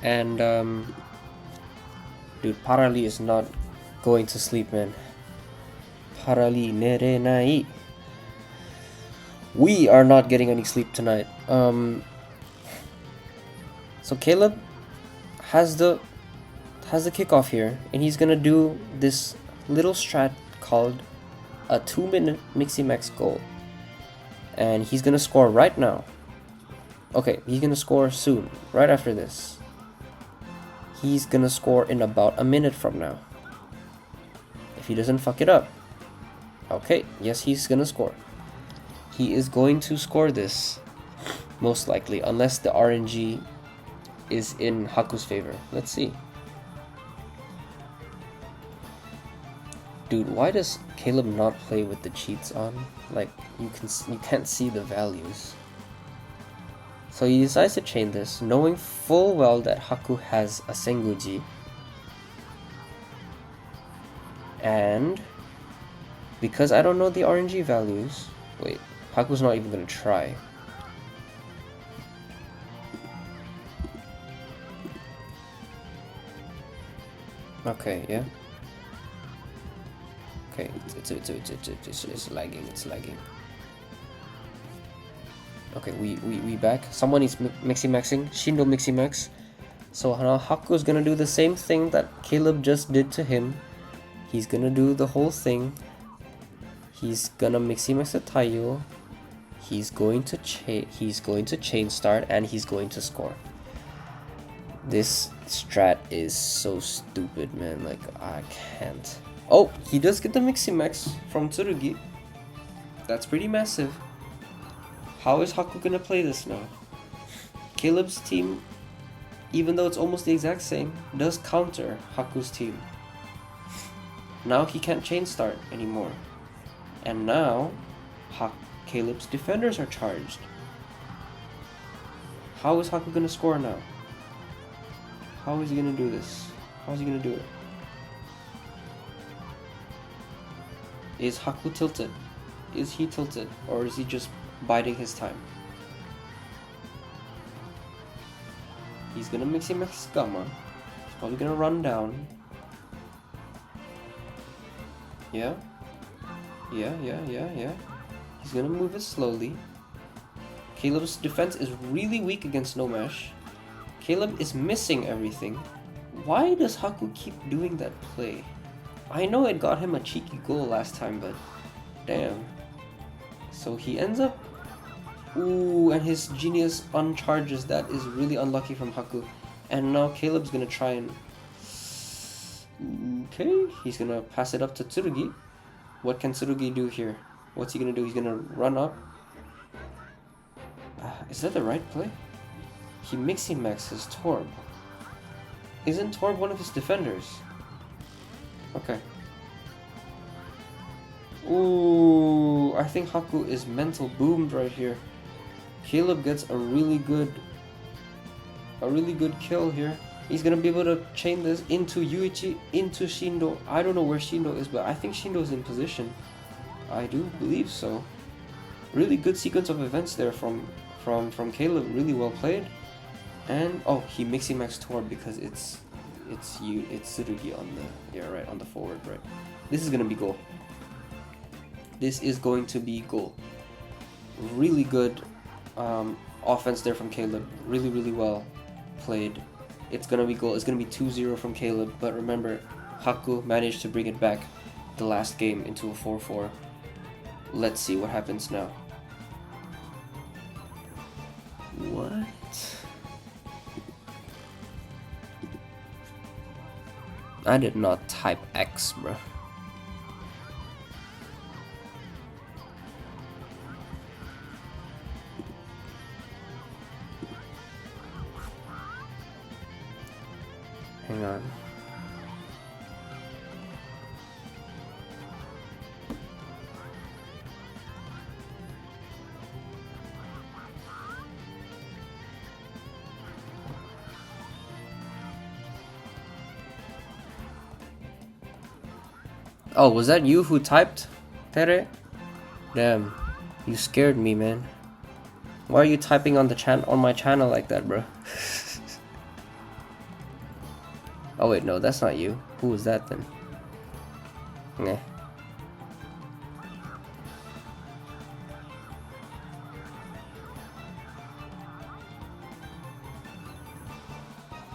And, dude, Parali is not going to sleep, man. Parali nerenai. We are not getting any sleep tonight. So Caleb has the kickoff here, and he's gonna do this little strat called a 2-minute Mixie Max goal. And he's gonna score right now. Okay, he's gonna score soon, right after this. He's gonna score in about a minute from now. If he doesn't fuck it up. Okay, yes, he's gonna score. He is going to score this, most likely, unless the RNG is in Haku's favor. Let's see. Dude, why does Caleb not play with the cheats on? Like, you can't see the values. So he decides to chain this, knowing full well that Haku has a Senguji. And because I don't know the RNG values, wait, Haku's not even gonna try. Okay, yeah. Okay, it's lagging, it's lagging. Okay, we back. Someone is Mixie Maxing. Shindo Mixie Max. So now Haku's gonna do the same thing that Caleb just did to him. He's gonna do the whole thing. He's gonna Mixie Max the Taiyo. He's going to chain start, and he's going to score. This strat is so stupid, man. Like, I can't. Oh, he does get the Mixie Max from Tsurugi. That's pretty massive. How is Haku gonna play this now? Caleb's team, even though it's almost the exact same, does counter Haku's team. Now he can't chain start anymore. And now, Caleb's defenders are charged. How is Haku gonna score now? How is he gonna do this? How is he gonna do it? Is Haku tilted? Is he tilted? Or is he just biding his time? He's gonna Mixie Max Gamma. He's probably gonna run down. Yeah. He's gonna move it slowly. Caleb's defense is really weak against no mesh. Caleb is missing everything. Why does Haku keep doing that play? I know it got him a cheeky goal last time, but damn. So he ends up... Ooh, and his genius uncharges. That is really unlucky from Haku. And now Caleb's gonna try and... Okay, he's gonna pass it up to Tsurugi. What can Tsurugi do here? What's he gonna do? He's gonna run up. Is that the right play? He Mixie Maxes Torb. Isn't Torb one of his defenders? Okay. Ooh, I think Haku is mental boomed right here. Caleb gets a really good kill here. He's gonna be able to chain this into Yuichi, into Shindo. I don't know where Shindo is, but I think Shindo is in position. I do believe so. Really good sequence of events there from Caleb. Really well played. And oh, he Mixie Max Torb because it's Tsurugi on the on the forward, right? This is gonna be goal. This is going to be goal. Really good offense there from Caleb. Really, really well played. It's gonna be goal. It's gonna be 2-0 from Caleb. But remember, Haku managed to bring it back the last game into a 4-4. Let's see what happens now. What? I did not type X, bro. Hang on. Oh, was that you who typed, Tere? Damn, you scared me, man. Why are you typing on the on my channel like that, bro? Oh wait, no, that's not you. Who was that then? Okay.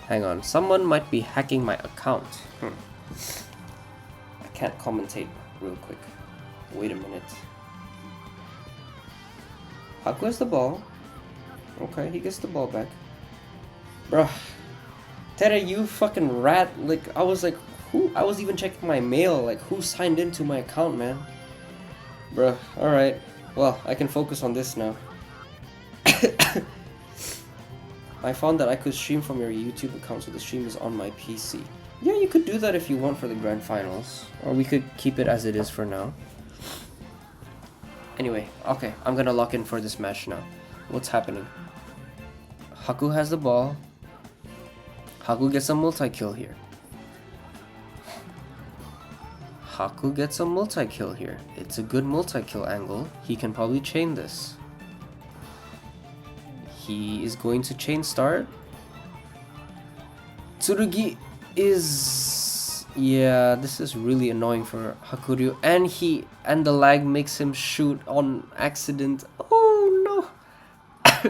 Hang on, someone might be hacking my account. I can't commentate real quick. Wait a minute. Haku has the ball. Okay, he gets the ball back. Bruh. Tere, you fucking rat. Like, I was like, who? I was even checking my mail. Like, who signed into my account, man? Bruh, alright. Well, I can focus on this now. I found that I could stream from your YouTube account, so the stream is on my PC. Yeah, you could do that if you want for the grand finals. Or we could keep it as it is for now. Anyway, okay, I'm gonna lock in for this match now. What's happening? Haku has the ball. Haku gets a multi-kill here. Haku gets a multi-kill here. It's a good multi-kill angle. He can probably chain this. He is going to chain start. Tsurugi is... yeah, this is really annoying for Hakuryu. And the lag makes him shoot on accident. Oh no!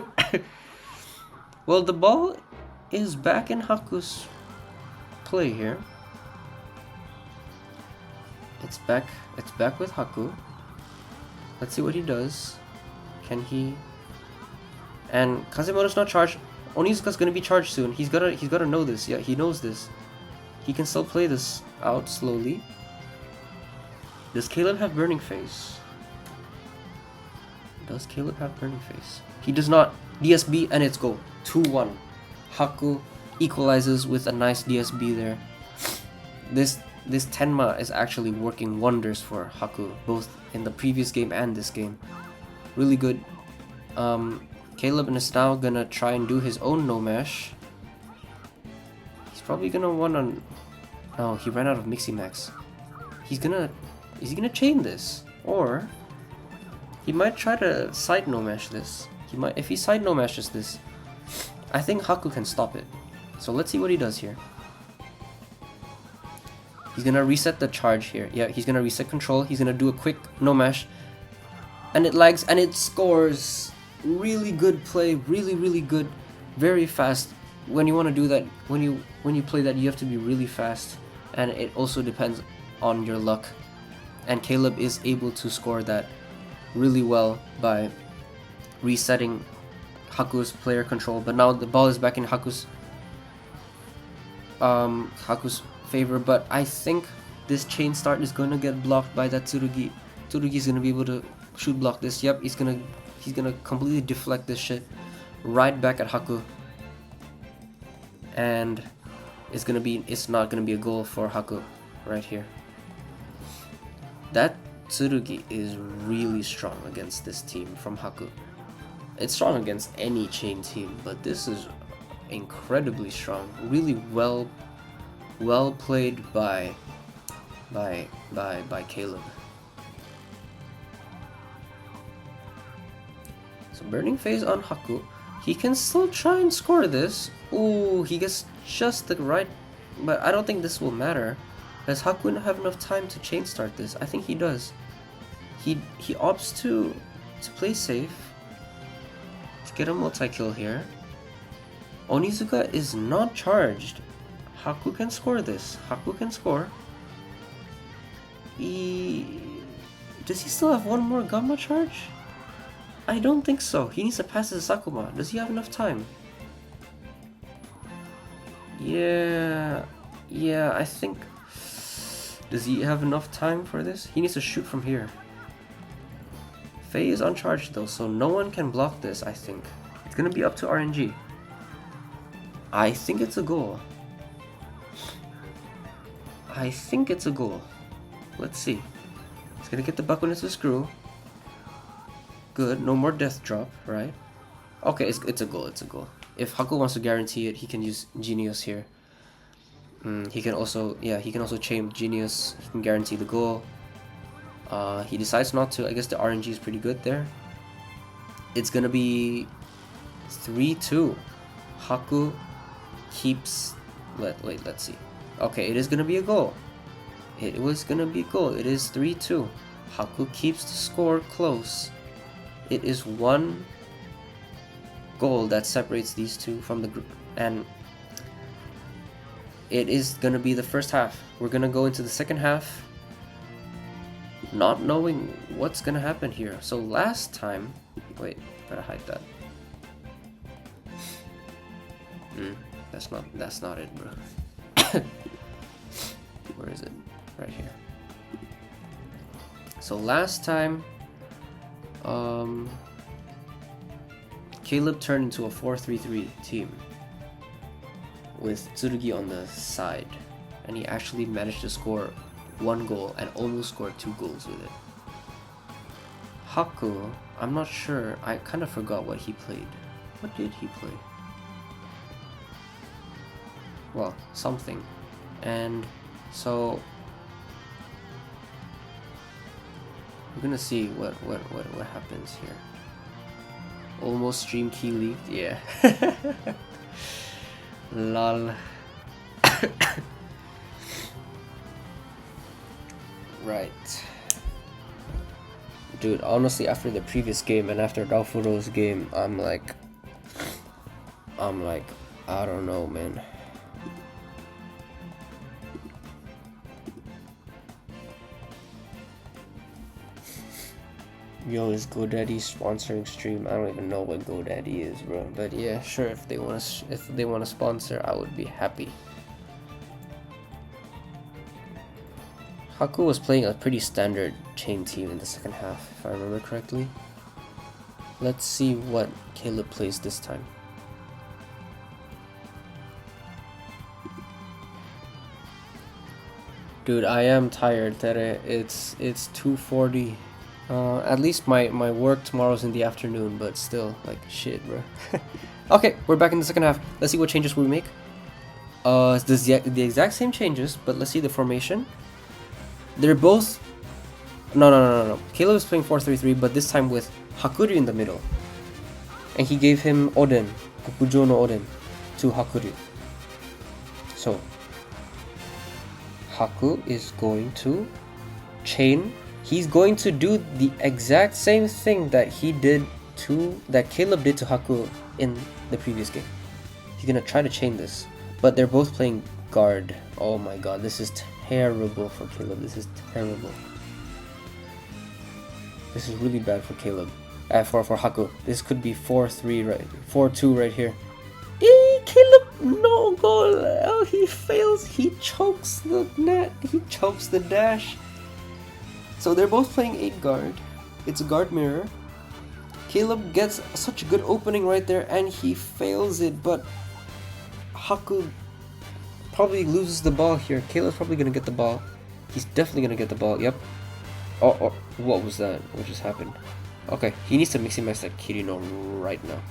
Well, the ball is back in Haku's play here. It's back with Haku. Let's see what he does. Can he... and Kazemoto's not charged. Onizuka's gonna be charged soon. He's gotta know this. Yeah, he knows this. He can still play this out slowly. Does Caleb have Burning Phase? Does Caleb have Burning Phase? He does not. DSB and it's goal. 2-1. Haku equalizes with a nice DSB there. This Tenma is actually working wonders for Haku, both in the previous game and this game. Really good. Caleb is now gonna try and do his own no mash. He's probably gonna want on... no, he ran out of Mixie Max. Is he gonna chain this? Or he might try to side no mash this. If he side no mashes this, I think Haku can stop it. So let's see what he does here. He's gonna reset the charge here. Yeah, he's gonna reset control. He's gonna do a quick no mash. And it lags and it scores. Really good play. Really, really good. Very fast. When you want to do that, when you play that, you have to be really fast. And it also depends on your luck. And Caleb is able to score that really well by resetting Haku's player control. But now the ball is back in Haku's favor. But I think this chain start is gonna get blocked by that Tsurugi. Tsurugi is gonna be able to shoot block this. Yep, he's gonna completely deflect this shit right back at Haku. And it's not gonna be a goal for Haku right here. That Tsurugi is really strong against this team from Haku. It's strong against any chain team, but this is incredibly strong. Really well played by Caleb. So Burning Phase on Haku. He can still try and score this. Ooh, he gets just the right... but I don't think this will matter. Does Haku have enough time to chain start this? I think he does. he opts to play safe. To get a multi-kill here. Onizuka is not charged. Haku can score this. Haku can score. Does he still have one more Gamma charge? I don't think so. He needs to pass his Sakuma. Does he have enough time? Yeah, I think... Does he have enough time for this? He needs to shoot from here. Faye is uncharged though, so no one can block this, I think. It's gonna be up to RNG. I think it's a goal. I think it's a goal. Let's see. He's gonna get the Bakunin to screw. Good, no more death drop, right? Okay, it's a goal, it's a goal. If Haku wants to guarantee it, he can use Genius here. He can also chain Genius. He can guarantee the goal. He decides not to. I guess the RNG is pretty good there. It's gonna be 3-2. Haku keeps... Let's see. Okay, it is gonna be a goal. It was gonna be a goal. It is 3-2. Haku keeps the score close. It is one goal that separates these two from the group, and it is gonna be the first half. We're gonna go into the second half not knowing what's gonna happen here. So last time, wait, better hide that. That's not it, bro. Where is it? Right here. So last time, Caleb turned into a 4-3-3 team with Tsurugi on the side, and he actually managed to score one goal and almost scored 2 goals with it. Haku, I'm not sure. I kind of forgot what he played. What did he play? Well, something. And so we're gonna see what happens here. Almost stream key leaked, yeah. Lol. Right. Dude, honestly, after the previous game and after Raofuro's game, I'm like, I don't know, man. Yo, is GoDaddy sponsoring stream? I don't even know what GoDaddy is, bro. But yeah, sure. If they want to sponsor, I would be happy. Haku was playing a pretty standard chain team in the second half, if I remember correctly. Let's see what Caleb plays this time. Dude, I am tired, Tere. It's 2:40. At least my work tomorrow's in the afternoon, but still, like, shit, bro. Okay, we're back in the second half. Let's see what changes we make. It's the exact same changes, but let's see the formation. They're both... No. Caleb is playing 4-3-3, but this time with Hakuryu in the middle. And he gave him Oden, Gokujo no Oden, to Hakuryu. So, Haku is going to chain... He's going to do the exact same thing that Caleb did to Haku in the previous game. He's gonna try to chain this, but they're both playing guard. Oh my god, this is terrible for Caleb. This is terrible. This is really bad for Caleb. For Haku. This could be 4-3 right, 4-2 right here. Caleb, no goal. Oh, he fails. He chokes the net. He chokes the dash. So they're both playing 8 guard. It's a guard mirror. Caleb gets such a good opening right there and he fails it, but Haku probably loses the ball here. Caleb's probably gonna get the ball. He's definitely gonna get the ball, yep. Oh, what was that? What just happened? Okay, he needs to max that Kirino right now.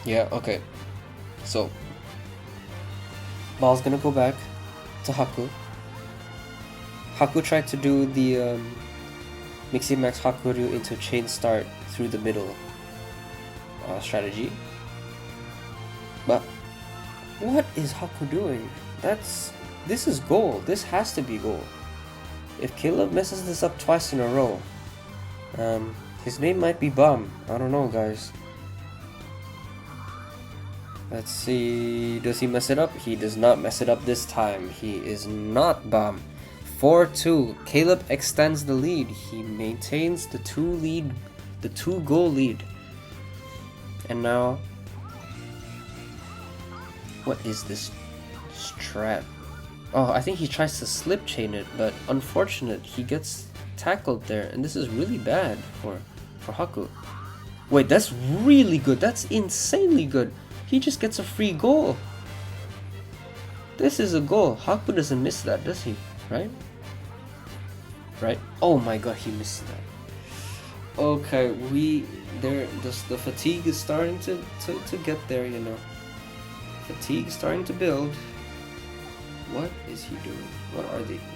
Yeah, okay. So, ball's gonna go back to Haku. Haku tried to do the Mixi Max Hakuryu into chain start through the middle strategy. But what is Haku doing? This is goal. This has to be goal. If Caleb messes this up twice in a row, his name might be Bum. I don't know, guys. Let's see. Does he mess it up? He does not mess it up this time. He is not Bum. 4-2. Caleb extends the lead. He maintains the two-goal lead. And now, what is this strat? Oh, I think he tries to slip chain it, but unfortunate, he gets tackled there, and this is really bad for Haku. Wait, that's really good. That's insanely good. He just gets a free goal. This is a goal. Haku doesn't miss that, does he? Right? Right? Oh my god, he missed that. Okay, the fatigue is starting to get there, you know. Fatigue starting to build. What is he doing?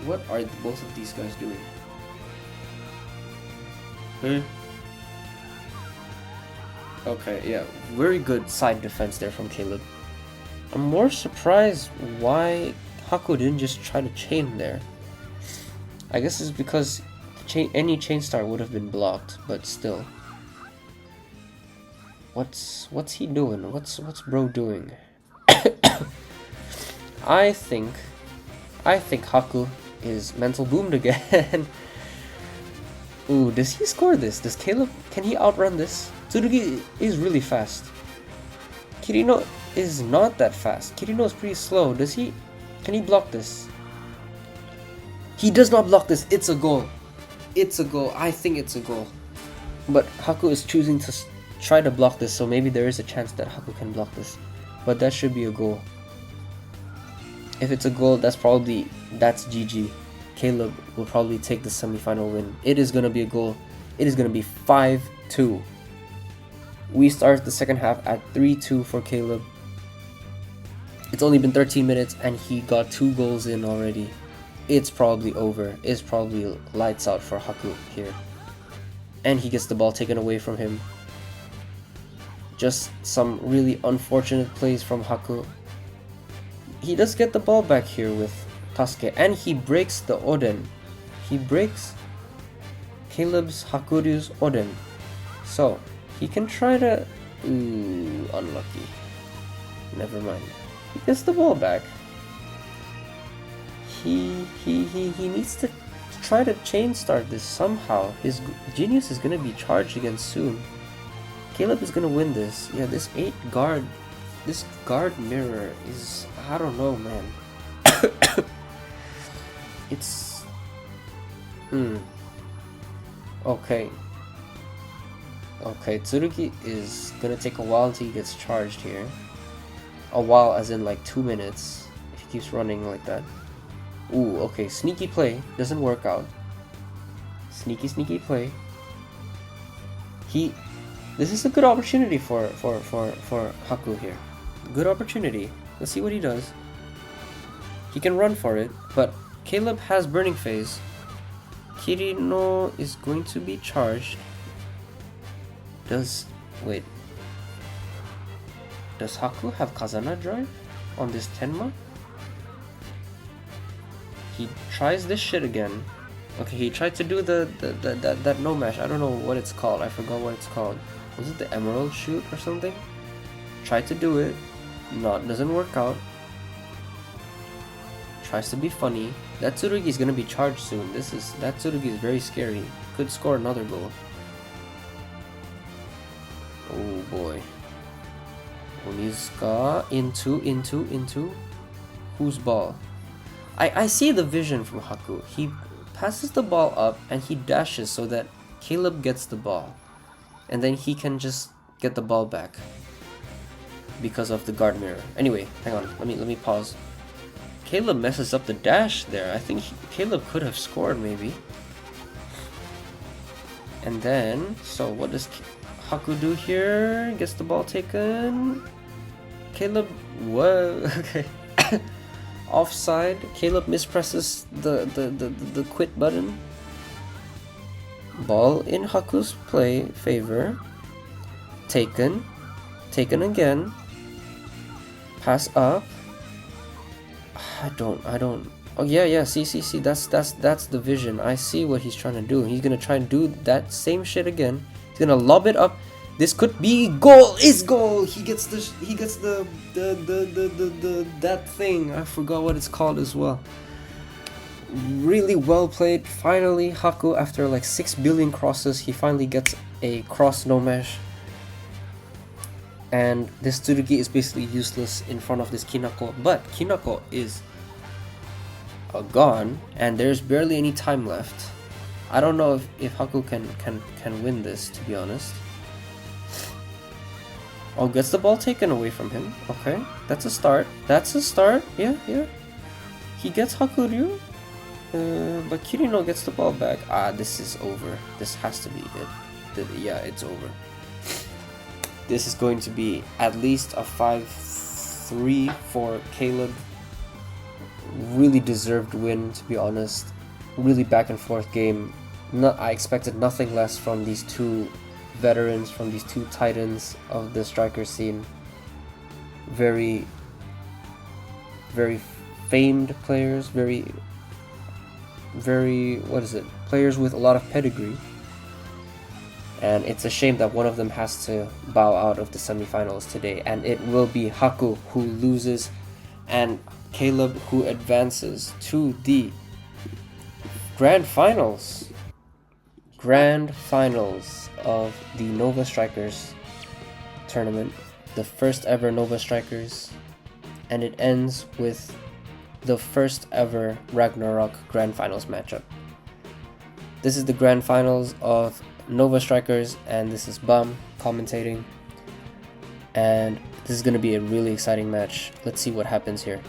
What are both of these guys doing? Okay, yeah, very good side defense there from Caleb. I'm more surprised why Haku didn't just try to chain there. I guess it's because any chain star would have been blocked, but still. What's he doing? What's bro doing? I think Haku is mental boomed again. Ooh, does he score this? Does Caleb, can he outrun this? Tsurugi is really fast. Kirino is not that fast. Kirino is pretty slow. Can he block this? He does not block this. It's a goal. It's a goal. I think it's a goal. But Haku is choosing to try to block this, so maybe there is a chance that Haku can block this. But that should be a goal. If it's a goal, that's GG. Caleb will probably take the semi-final win. It is going to be a goal. It is going to be 5-2. We start the second half at 3-2 for Caleb. It's only been 13 minutes and he got 2 goals in already. It's probably over. It's probably lights out for Haku here. And he gets the ball taken away from him. Just some really unfortunate plays from Haku. He does get the ball back here with Tasuke, and he breaks the Oden. He breaks Caleb's Hakuryu's Oden. So, he can try to... Ooh, unlucky. Never mind. He gets the ball back. He needs to try to chain start this somehow. His genius is going to be charged again soon. Caleb is going to win this. Yeah, this guard mirror is... I don't know, man. It's... Okay. Okay, Tsurugi is gonna take a while until he gets charged here. A while as in like 2 minutes. If he keeps running like that. Ooh, okay, sneaky play. Doesn't work out. Sneaky play. This is a good opportunity for Haku here. Good opportunity. Let's see what he does. He can run for it, but Caleb has Burning Phase. Kirino is going to be charged. Does Haku have Kazana Drive on this Tenma? He tries this shit again. Okay, he tried to do that no mash. I don't know what it's called. I forgot what it's called. Was it the Emerald Shoot or something? Tried to do it. Doesn't work out. Tries to be funny. That Tsurugi is gonna be charged soon. That Tsurugi is very scary. Could score another goal. Oh boy. Onizuka into. Whose ball? I see the vision from Haku. He passes the ball up and he dashes so that Caleb gets the ball. And then he can just get the ball back. Because of the guard mirror. Anyway, hang on. Let me pause. Caleb messes up the dash there. I think Caleb could have scored maybe. And then, so what does Haku do here? Gets the ball taken. Caleb, whoa, okay. Offside. Caleb mispresses the quit button. Ball in Haku's favor. Taken again. Pass up. I don't. Oh yeah, see, that's the vision. I see what he's trying to do. He's gonna try and do that same shit again. He's gonna lob it up. This could be goal. Is goal. He gets the that thing. I forgot what it's called as well. Really well played. Finally, Haku, after like 6 billion crosses, he finally gets a cross no mesh. And this Tsurugi is basically useless in front of this Kinako, but Kinako is gone, and there's barely any time left. I don't know if Haku can win this, to be honest. Oh, gets the ball taken away from him. Okay, that's a start. Yeah. He gets Hakuryu, but Kirino gets the ball back. This is over. This has to be it. Yeah, it's over. This is going to be at least a 5-3 for Caleb. Really deserved win, to be honest. Really back and forth game. I expected nothing less from these two veterans, from these two titans of the striker scene. Very famed players, very players with a lot of pedigree. And it's a shame that one of them has to bow out of the semifinals today, and it will be Haku who loses and Caleb who advances to the grand finals of the Nova Strikers tournament, the first ever Nova Strikers, and it ends with the first ever Ragnarok grand finals matchup. This is the grand finals of Nova Strikers, and this is Bum commentating, and this is going to be a really exciting match. Let's see what happens here.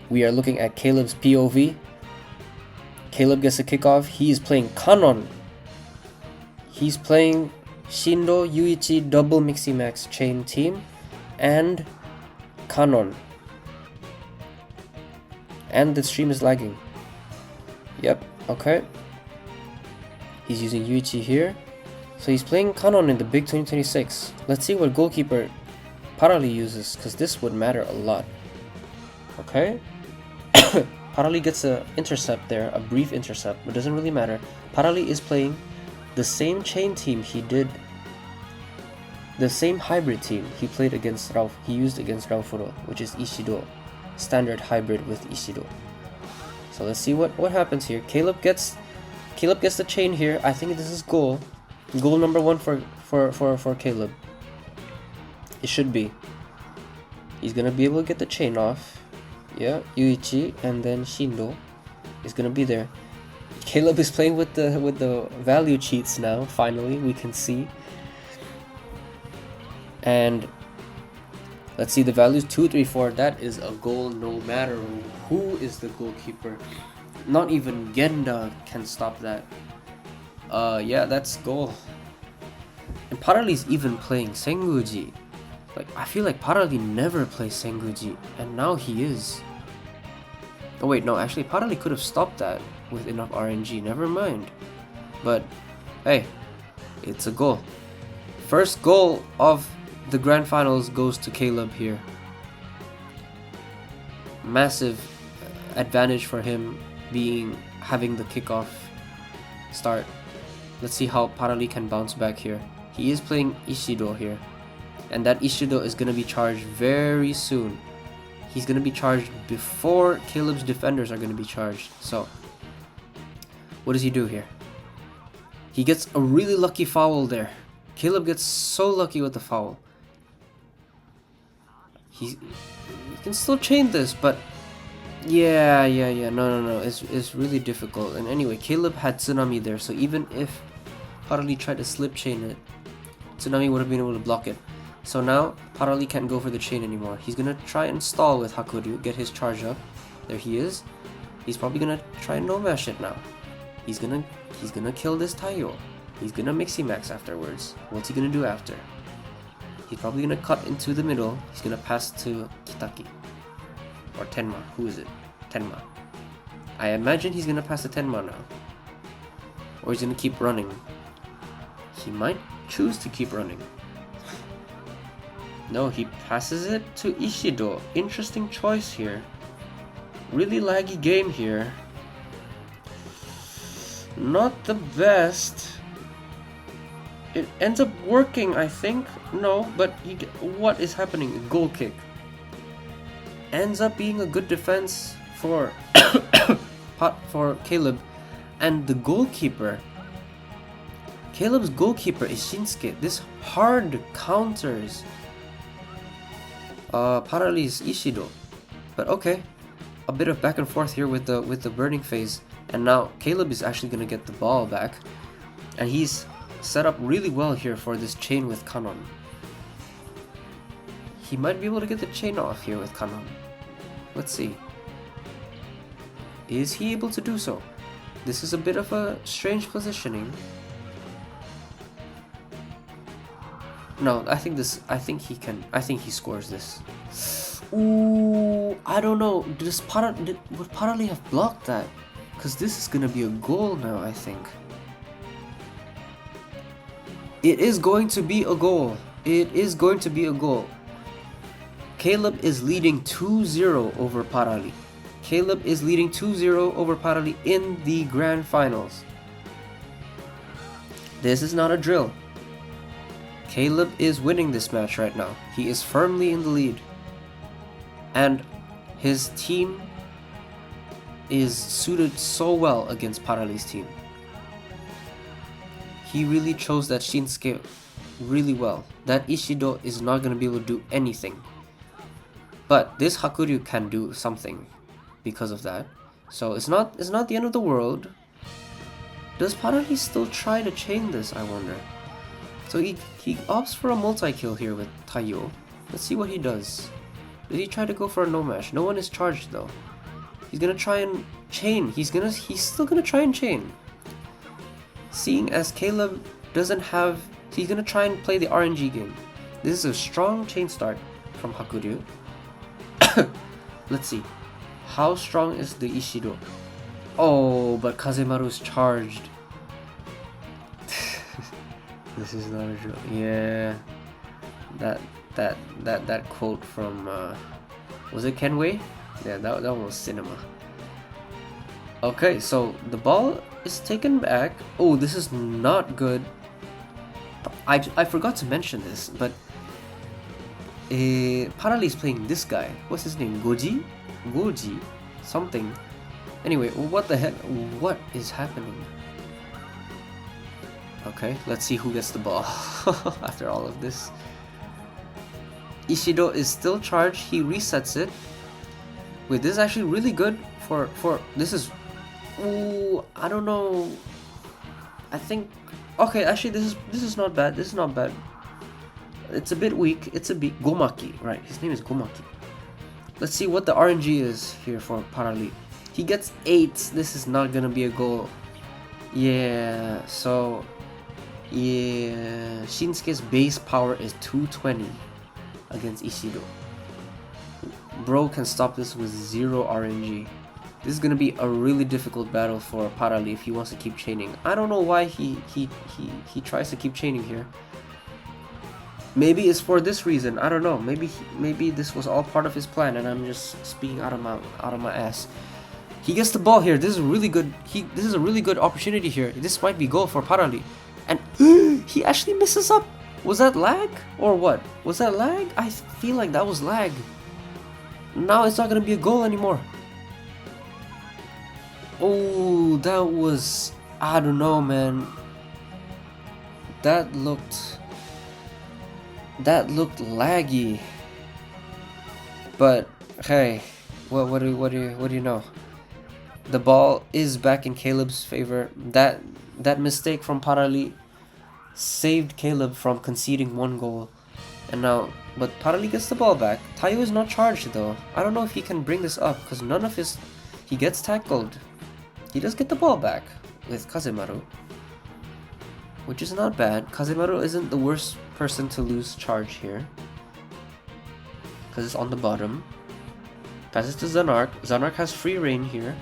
We are looking at Caleb's POV. Caleb gets a kickoff. He is playing Kanon. He's playing Shindo Yuichi double Miximax chain team and Kanon. And the stream is lagging. Yep, okay. He's using Yuichi here. So he's playing Kanon in the big 2026. Let's see what goalkeeper Parali uses, because this would matter a lot. Okay. Parali gets an intercept there, a brief intercept, but doesn't really matter. Parali is playing the same chain team he did, the same hybrid team he played against he used against Raufuro, which is Ishido. Standard hybrid with Ishido. So let's see what happens here. Caleb gets the chain here. I think this is goal. Goal number 1 for Caleb. It should be. He's gonna be able to get the chain off. Yeah, Yuichi and then Shindo is gonna be there. Caleb is playing with the value cheats now. Finally, we can see. And let's see the values 2, 3, 4. That is a goal no matter who is the goalkeeper. Not even Genda can stop that. Yeah, that's goal. And Parali's even playing Senguji. Like, I feel like Parali never plays Senguji, and now he is. Oh wait, no, actually Parali could have stopped that with enough RNG, never mind. But, hey, it's a goal. First goal of the grand finals goes to Caleb here. Massive advantage for him having the kickoff start. Let's see how Parali can bounce back here. He is playing Ishido here, and that Ishido is going to be charged very soon. He's going to be charged before Caleb's defenders are going to be charged. So, what does he do here? He gets a really lucky foul there. Caleb gets so lucky with the foul. He can still chain this, but yeah, no. It's really difficult. And anyway, Caleb had Tsunami there, so even if Parali tried to slip chain it, Tsunami would have been able to block it. So now Parali can't go for the chain anymore. He's gonna try and stall with Hakuryu, get his charge up. There he is. He's probably gonna try and no-mash it now. He's gonna kill this Taiyo. He's gonna Miximax afterwards. What's he gonna do after? He's probably gonna cut into the middle. He's gonna pass to Kitaki. Or Tenma. Who is it? Tenma. I imagine he's gonna pass to Tenma now. Or he's gonna keep running. He might choose to keep running. No, he passes it to Ishido. Interesting choice here. Really laggy game here. Not the best. It ends up working, I think. No, but what is happening? A goal kick. Ends up being a good defense for for Caleb. And the goalkeeper. Caleb's goalkeeper is Shinsuke. This hard counters Parali's Ishido. But okay. A bit of back and forth here with the burning phase. And now Caleb is actually gonna get the ball back. And he's set up really well here for this chain with Kanon. He might be able to get the chain off here with Kanon. Let's see. Is he able to do so? This is a bit of a strange positioning. No, I think he can. I think he scores this. Ooh, I don't know. Would Parali have blocked that? Because this is gonna be a goal now, I think. It is going to be a goal. It is going to be a goal. Caleb is leading 2-0 over Parali. Caleb is leading 2-0 over Parali in the grand finals. This is not a drill. Caleb is winning this match right now. He is firmly in the lead. And his team is suited so well against Parali's team. He really chose that Shinsuke really well. That Ishido is not going to be able to do anything. But this Hakuryu can do something because of that. So it's not the end of the world. Does Parali still try to chain this, I wonder? So he opts for a multi-kill here with Taiyo. Let's see what he does. Did he try to go for a no-mash? No one is charged though. He's gonna try and chain. He's still gonna try and chain. Seeing as Caleb doesn't have... He's gonna try and play the RNG game. This is a strong chain start from Hakuryu. Let's see. How strong is the Ishido? Oh, but Kazemaru's charged. This is not a joke. Yeah. That quote from was it Kenway? Yeah, that one was cinema. Okay, so the ball is taken back. Oh, this is not good. I forgot to mention this, but Parali is playing this guy. What's his name? Goji? Something. Anyway, what the heck? What is happening? Okay, let's see who gets the ball after all of this. Ishido is still charged. He resets it. Wait, this is actually really good for this is... Ooh, I don't know. I think... Okay, actually this is not bad. This is not bad. It's a bit weak. It's a bit... Gomaki, right. His name is Gomaki. Let's see what the RNG is here for Parali. He gets 8. This is not gonna be a goal. Yeah, so... Yeah... Shinsuke's base power is 220 against Ishido. Bro can stop this with 0 RNG. This is gonna be a really difficult battle for Parali if he wants to keep chaining. I don't know why he tries to keep chaining here. Maybe it's for this reason. I don't know. Maybe this was all part of his plan, and I'm just speaking out of my ass. He gets the ball here. This is really good. This is a really good opportunity here. This might be goal for Parali, and he actually misses up. Was that lag or what? Was that lag? I feel like that was lag. Now it's not gonna be a goal anymore. Oh, that was... I don't know, man. That looked laggy. But hey, what do you know? The ball is back in Caleb's favor. That mistake from Parali saved Caleb from conceding 1 goal. And now, but Parali gets the ball back. Taiyo is not charged though. I don't know if he can bring this up because none of his... He gets tackled. He does get the ball back with Kazemaru, which is not bad. Kazemaru isn't the worst person to lose charge here because it's on the bottom. Passes to Zanark. Zanark has free reign here.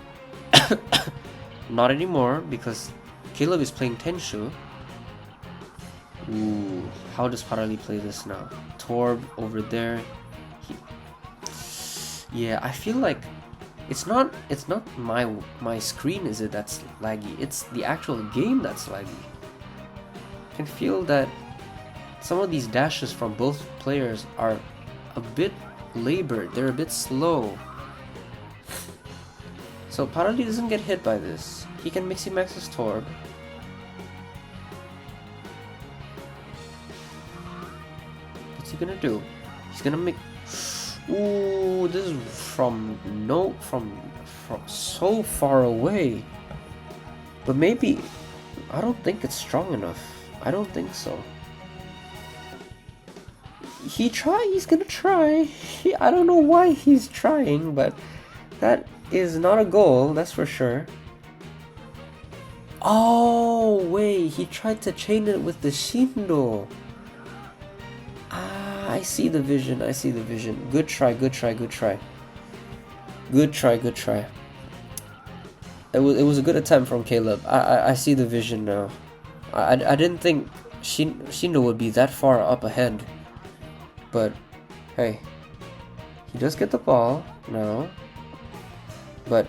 Not anymore because Caleb is playing Tenshu. Ooh, how does Parali play this now? Torb over there. Yeah, I feel like It's not my screen is it that's laggy. It's the actual game that's laggy. I can feel that some of these dashes from both players are a bit labored. They're a bit slow. So Parali doesn't get hit by this. He can Mixie Max his Torb. What's he gonna do? He's gonna make. Ooh, this is from so far away. But maybe I don't think it's strong enough. I don't think so. He's gonna try. I don't know why he's trying, but that is not a goal, that's for sure. Oh, wait, he tried to chain it with the Shindo. Ah, I see the vision, Good try. It was a good attempt from Caleb. I see the vision now. I didn't think Shindo would be that far up ahead. But, hey, he does get the ball now. But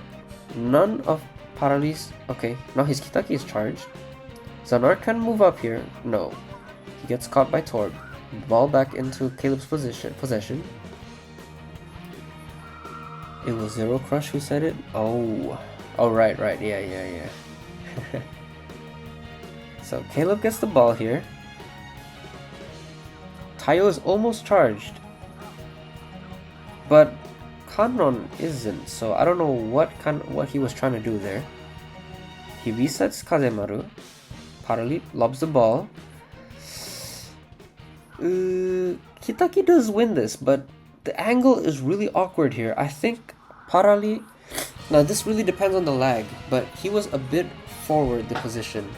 none of Parali's... Okay, now his Kitaki is charged. Zanar can move up here. No. He gets caught by Torb. Ball back into Caleb's possession. It was Zero Crush who said it? Oh, right. Yeah. So Caleb gets the ball here. Tayo is almost charged. But Kanron isn't, so I don't know what he was trying to do there. He resets Kazemaru. Parali lobs the ball. Kitaki does win this, but the angle is really awkward here. I think Parali... Now this really depends on the lag, but he was a bit forward the position.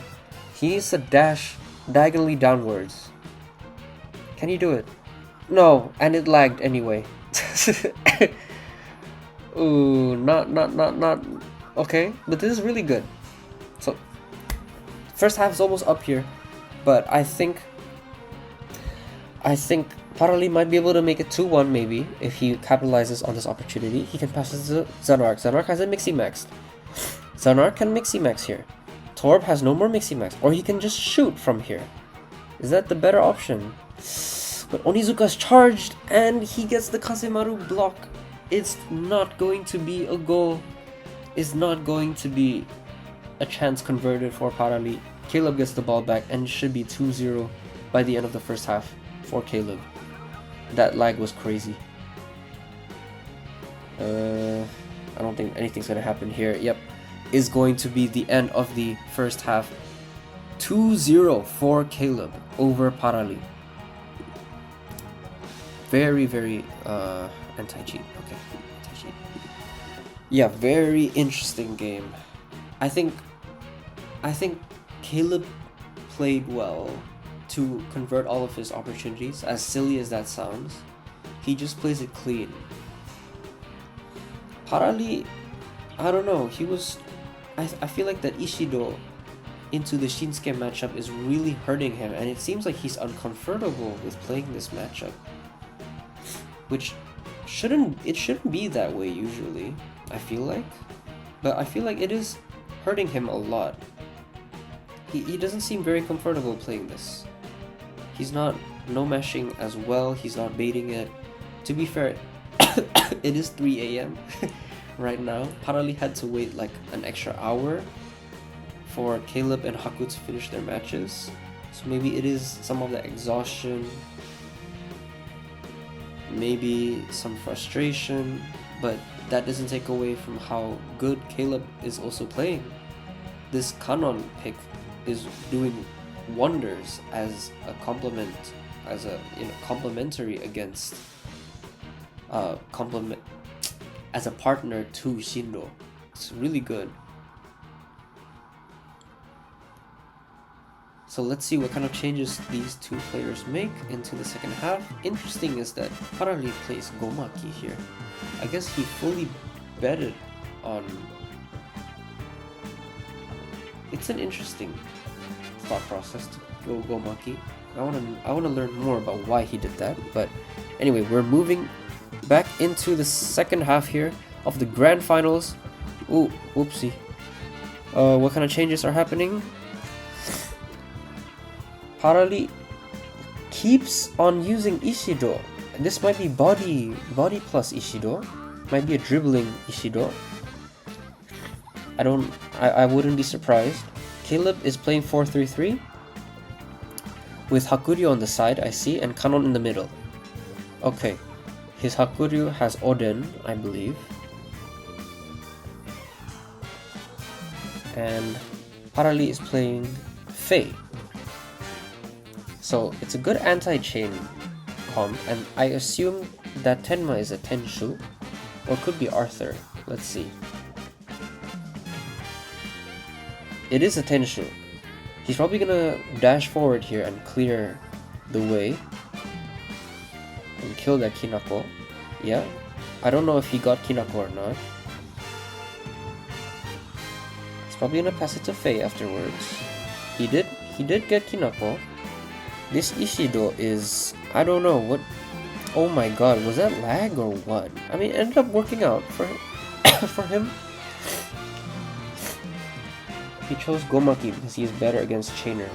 He needs to dash diagonally downwards. Can you do it? No, and it lagged anyway. Ooh, not. Okay, but this is really good. So, first half is almost up here, but I think Parali might be able to make it 2-1 maybe if he capitalizes on this opportunity. He can pass it to Zanark. Zanark has a Mixie Max. Zanark can Mixie Max here. Torb has no more Mixie Max, or he can just shoot from here. Is that the better option? But Onizuka's charged and he gets the Kazemaru block. It's not going to be a goal. It's not going to be a chance converted for Parali. Caleb gets the ball back and it should be 2-0 by the end of the first half for Caleb. That lag was crazy. I don't think anything's gonna happen here. Yep, is going to be the end of the first half. 2-0 for Caleb over Parali. Very anti-cheat. Okay, anti-cheat. Yeah, very interesting game. I think Caleb played well to convert all of his opportunities. As silly as that sounds, he just plays it clean. Parali, I don't know. I feel like that Ishido into the Shinsuke matchup is really hurting him, and it seems like he's uncomfortable with playing this matchup. Which shouldn't be that way usually, I feel like. But I feel like it is hurting him a lot. He doesn't seem very comfortable playing this. He's not no-meshing as well, he's not baiting it. To be fair, it is 3 AM right now. Parali had to wait like an extra hour for Caleb and Haku to finish their matches. So maybe it is some of the exhaustion, maybe some frustration, but that doesn't take away from how good Caleb is also playing. This Kanon pick is doing wonders as a complement, as a complementary against as a partner to Shindo. It's really good. So let's see what kind of changes these two players make into the second half. Interesting is that Parali plays Gomaki here. I guess he fully betted on... It's an interesting thought process to go Gomaki. I wanna learn more about why he did that. But anyway, we're moving back into the second half here. of the grand finals. Ooh, whoopsie. What kind of changes are happening? Parali keeps on using Ishido. This might be body plus Ishido. Might be a dribbling Ishido. I wouldn't be surprised. Caleb is playing 4-3-3 with Hakuryu on the side, I see, and Kanon in the middle. Okay. His Hakuryu has Oden, I believe. And Parali is playing Faye. So it's a good anti-chain comp, and I assume that Tenma is a Tenshu, or could be Arthur. Let's see. It is a Tenshu. He's probably gonna dash forward here and clear the way and kill that Kinako. Yeah, I don't know if he got Kinako or not. He's probably gonna pass it to Faye afterwards. He did get Kinako. This Ishido is, I don't know what. Oh my god, was that lag or what? I mean, it ended up working out for for him. He chose Gomaki because he is better against Chainer.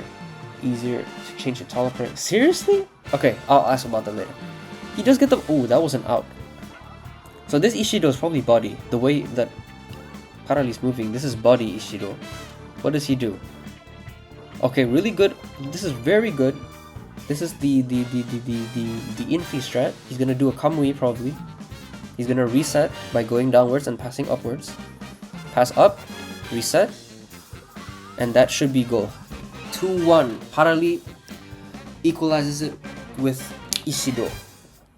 Easier to change a taller player. Seriously? Okay, I'll ask about that later. He does get the. Oh, that was an out. So this Ishido is probably body. The way that Parali's moving, this is body Ishido. What does he do? Okay, really good. This is very good. This is the infi strat. He's gonna do a Kamui probably. He's gonna reset by going downwards and passing upwards. Pass up, reset, and that should be goal. 2-1. Parali equalizes it with Ishido,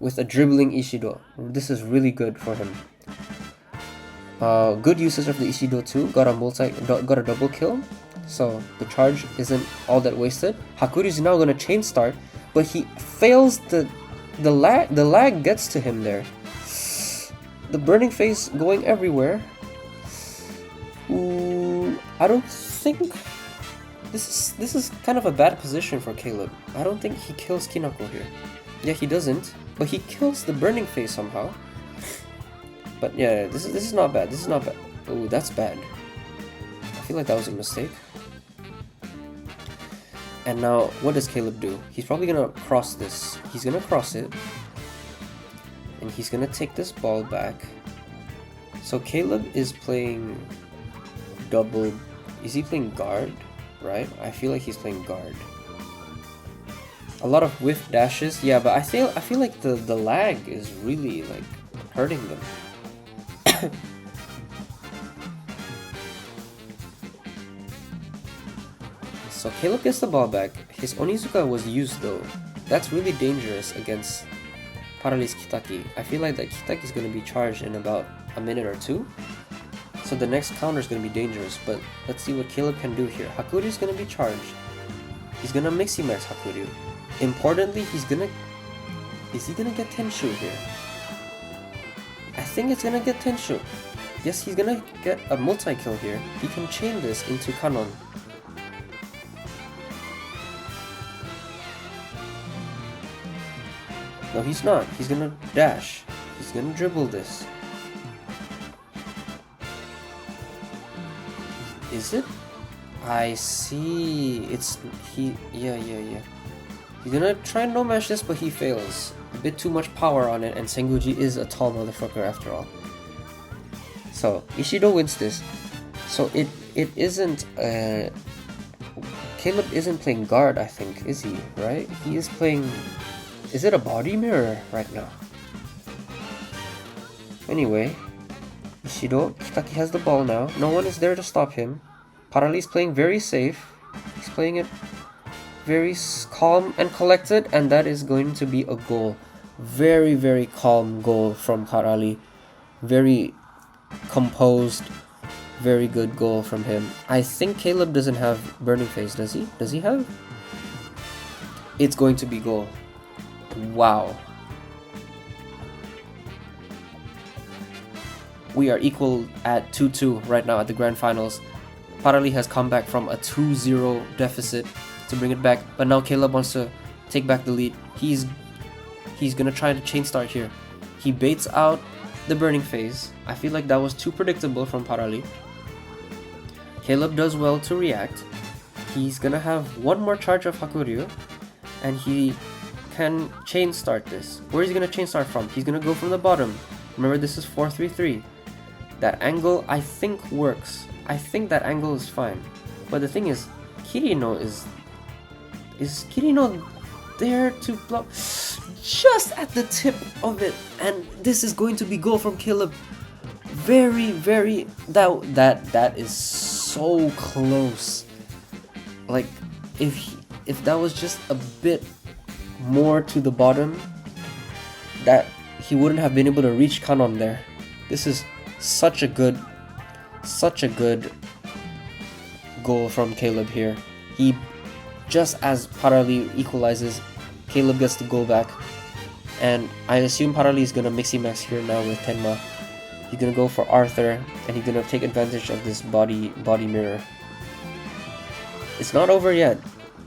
with a dribbling Ishido. This is really good for him. Good usage of the Ishido too. Got a double kill. So the charge isn't all that wasted. Hakuryu is now gonna chain start, but he fails the lag. The lag gets to him there. The burning phase going everywhere. Ooh, I don't think this is kind of a bad position for Caleb. I don't think he kills Kinako here. Yeah, he doesn't, but he kills the burning phase somehow. But yeah, this is not bad. This is not bad. Oh, that's bad. I feel like that was a mistake. And now, what does Caleb do? He's probably gonna cross this. He's gonna cross it. And he's gonna take this ball back. So Caleb is playing double. Is he playing guard? Right? I feel like he's playing guard. A lot of whiff dashes. Yeah, but I feel like the lag is really like hurting them. So Caleb gets the ball back. His Onizuka was used though. That's really dangerous against Parali's Kitaki. I feel like that Kitaki is going to be charged in about a minute or two. So the next counter is going to be dangerous. But let's see what Caleb can do here. Hakuryu is going to be charged. He's going to Mixi Max Hakuryu. Importantly, is he going to get Tenshu here? I think it's going to get Tenshu. Yes, he's going to get a multi-kill here. He can chain this into Kanon. No, he's not. He's gonna dash. He's gonna dribble this. Is it? I see. Yeah. He's gonna try and no-mash this, but he fails. A bit too much power on it, and Senguji is a tall motherfucker after all. So, Ishido wins this. So it isn't, Caleb isn't playing guard, I think, is he? Right? He is playing... Is it a body mirror right now? Anyway, Ishido, Kitaki has the ball now. No one is there to stop him. Parali's playing very safe. He's playing it very calm and collected, and that is going to be a goal. Very, very calm goal from Parali. Very composed, very good goal from him. I think Caleb doesn't have Burning Phase, does he? Does he have? It's going to be goal. Wow. We are equal at 2-2 right now at the grand finals. Parali has come back from a 2-0 deficit to bring it back, but now Caleb wants to take back the lead. He's gonna try to chain start here. He baits out the burning phase. I feel like that was too predictable from Parali. Caleb does well to react. He's gonna have one more charge of Hakuryu, and he can chain start this. Where is he gonna chain start from? He's gonna go from the bottom. Remember, this is 4-3-3. That angle, I think, works. I think that angle is fine. But the thing is, Kirino is Kirino there to block just at the tip of it, and this is going to be goal from Caleb. Very, very, that is so close. Like, if that was just a bit more to the bottom, that he wouldn't have been able to reach Kanon there. This is such a good goal from Caleb here. He, just as Parali equalizes, Caleb gets the goal back, and I assume Parali is gonna mixy max here now with Tenma. He's gonna go for Arthur, and he's gonna take advantage of this body mirror. It's not over yet.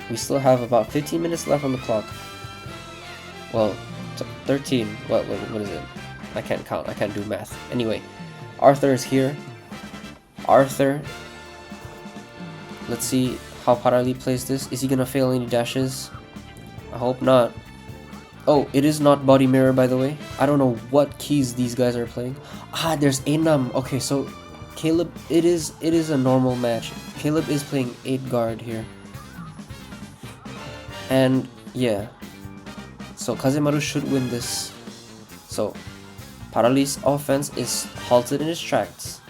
We still have about 15 minutes left on the clock. Well, 13. What is it? I can't count. I can't do math. Anyway, Arthur is here. Arthur. Let's see how Parali plays this. Is he gonna fail any dashes? I hope not. Oh, it is not body mirror, by the way. I don't know what keys these guys are playing. Ah, there's Enam. Okay, so Caleb, it is a normal match. Caleb is playing 8 guard here. And yeah. So Kazemaru should win this. So Parali's offense is halted in its tracks.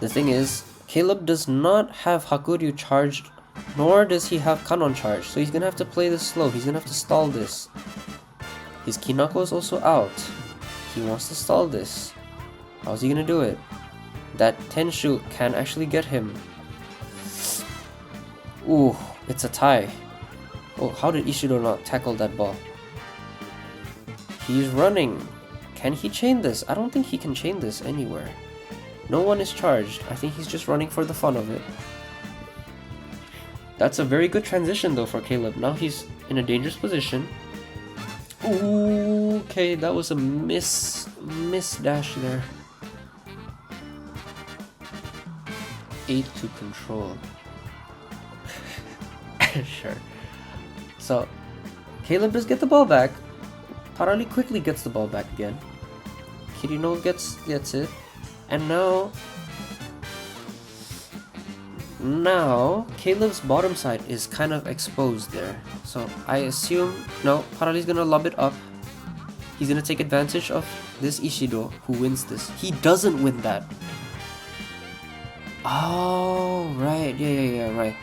The thing is, Caleb does not have Hakuryu charged, nor does he have Kanon charged, so he's gonna have to play this slow. He's gonna have to stall this. His Kinako is also out. He wants to stall this. How's he gonna do it? That Tenshu can actually get him. Ooh, it's a tie. Oh, how did Ishido not tackle that ball? He's running. Can he chain this? I don't think he can chain this anywhere. No one is charged. I think he's just running for the fun of it. That's a very good transition though for Caleb. Now he's in a dangerous position. Ooh, okay, that was a miss dash there. 8 to control. Sure. So, Caleb does get the ball back. Parali quickly gets the ball back again. Kirino gets it. And now Caleb's bottom side is kind of exposed there. So I assume, no, Parali's gonna lob it up. He's gonna take advantage of this Ishido who wins this. He doesn't win that. Oh, right. Yeah, right.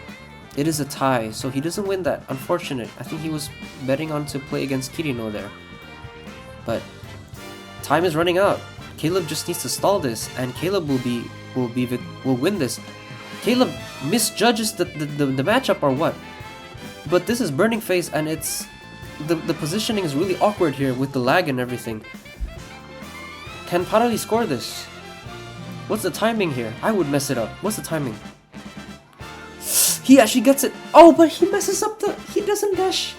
It is a tie, so he doesn't win that. Unfortunate. I think he was betting on to play against Kirino there. But time is running out. Caleb just needs to stall this, and Caleb will win this. Caleb misjudges the matchup or what? But this is burning phase, and it's the positioning is really awkward here with the lag and everything. Can Parali score this? What's the timing here? I would mess it up. What's the timing? He actually gets it. Oh, but he messes up he doesn't dash.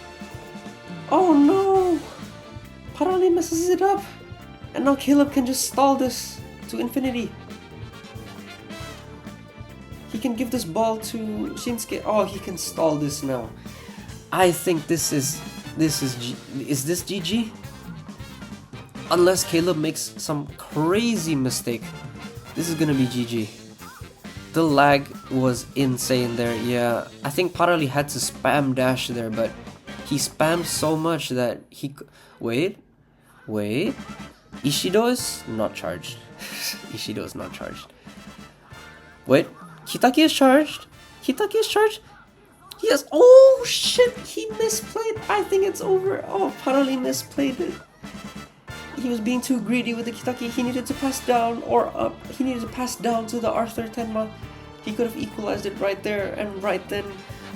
Oh no. Parali messes it up. And now Caleb can just stall this to infinity. He can give this ball to Shinsuke. Oh, he can stall this now. I think is this GG? Unless Caleb makes some crazy mistake, this is gonna be GG. The lag was insane there. Yeah, I think Parali had to spam dash there, but he spammed so much that he... Wait. Ishido is not charged. Ishido is not charged. Wait, Hitaki is charged. Yes. Oh shit, he misplayed. I think it's over. Oh, Parali misplayed it. He was being too greedy with the Kitaki. He needed to pass down or up. He needed to pass down to the Arthur Tenma. He could have equalized it right there and right then.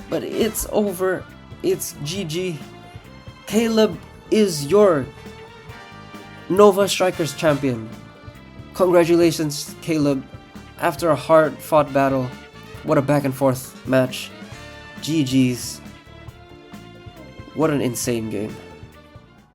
But it's over. It's GG. Caleb is your Nova Strikers champion. Congratulations, Caleb. After a hard-fought battle, what a back-and-forth match. GG's. What an insane game.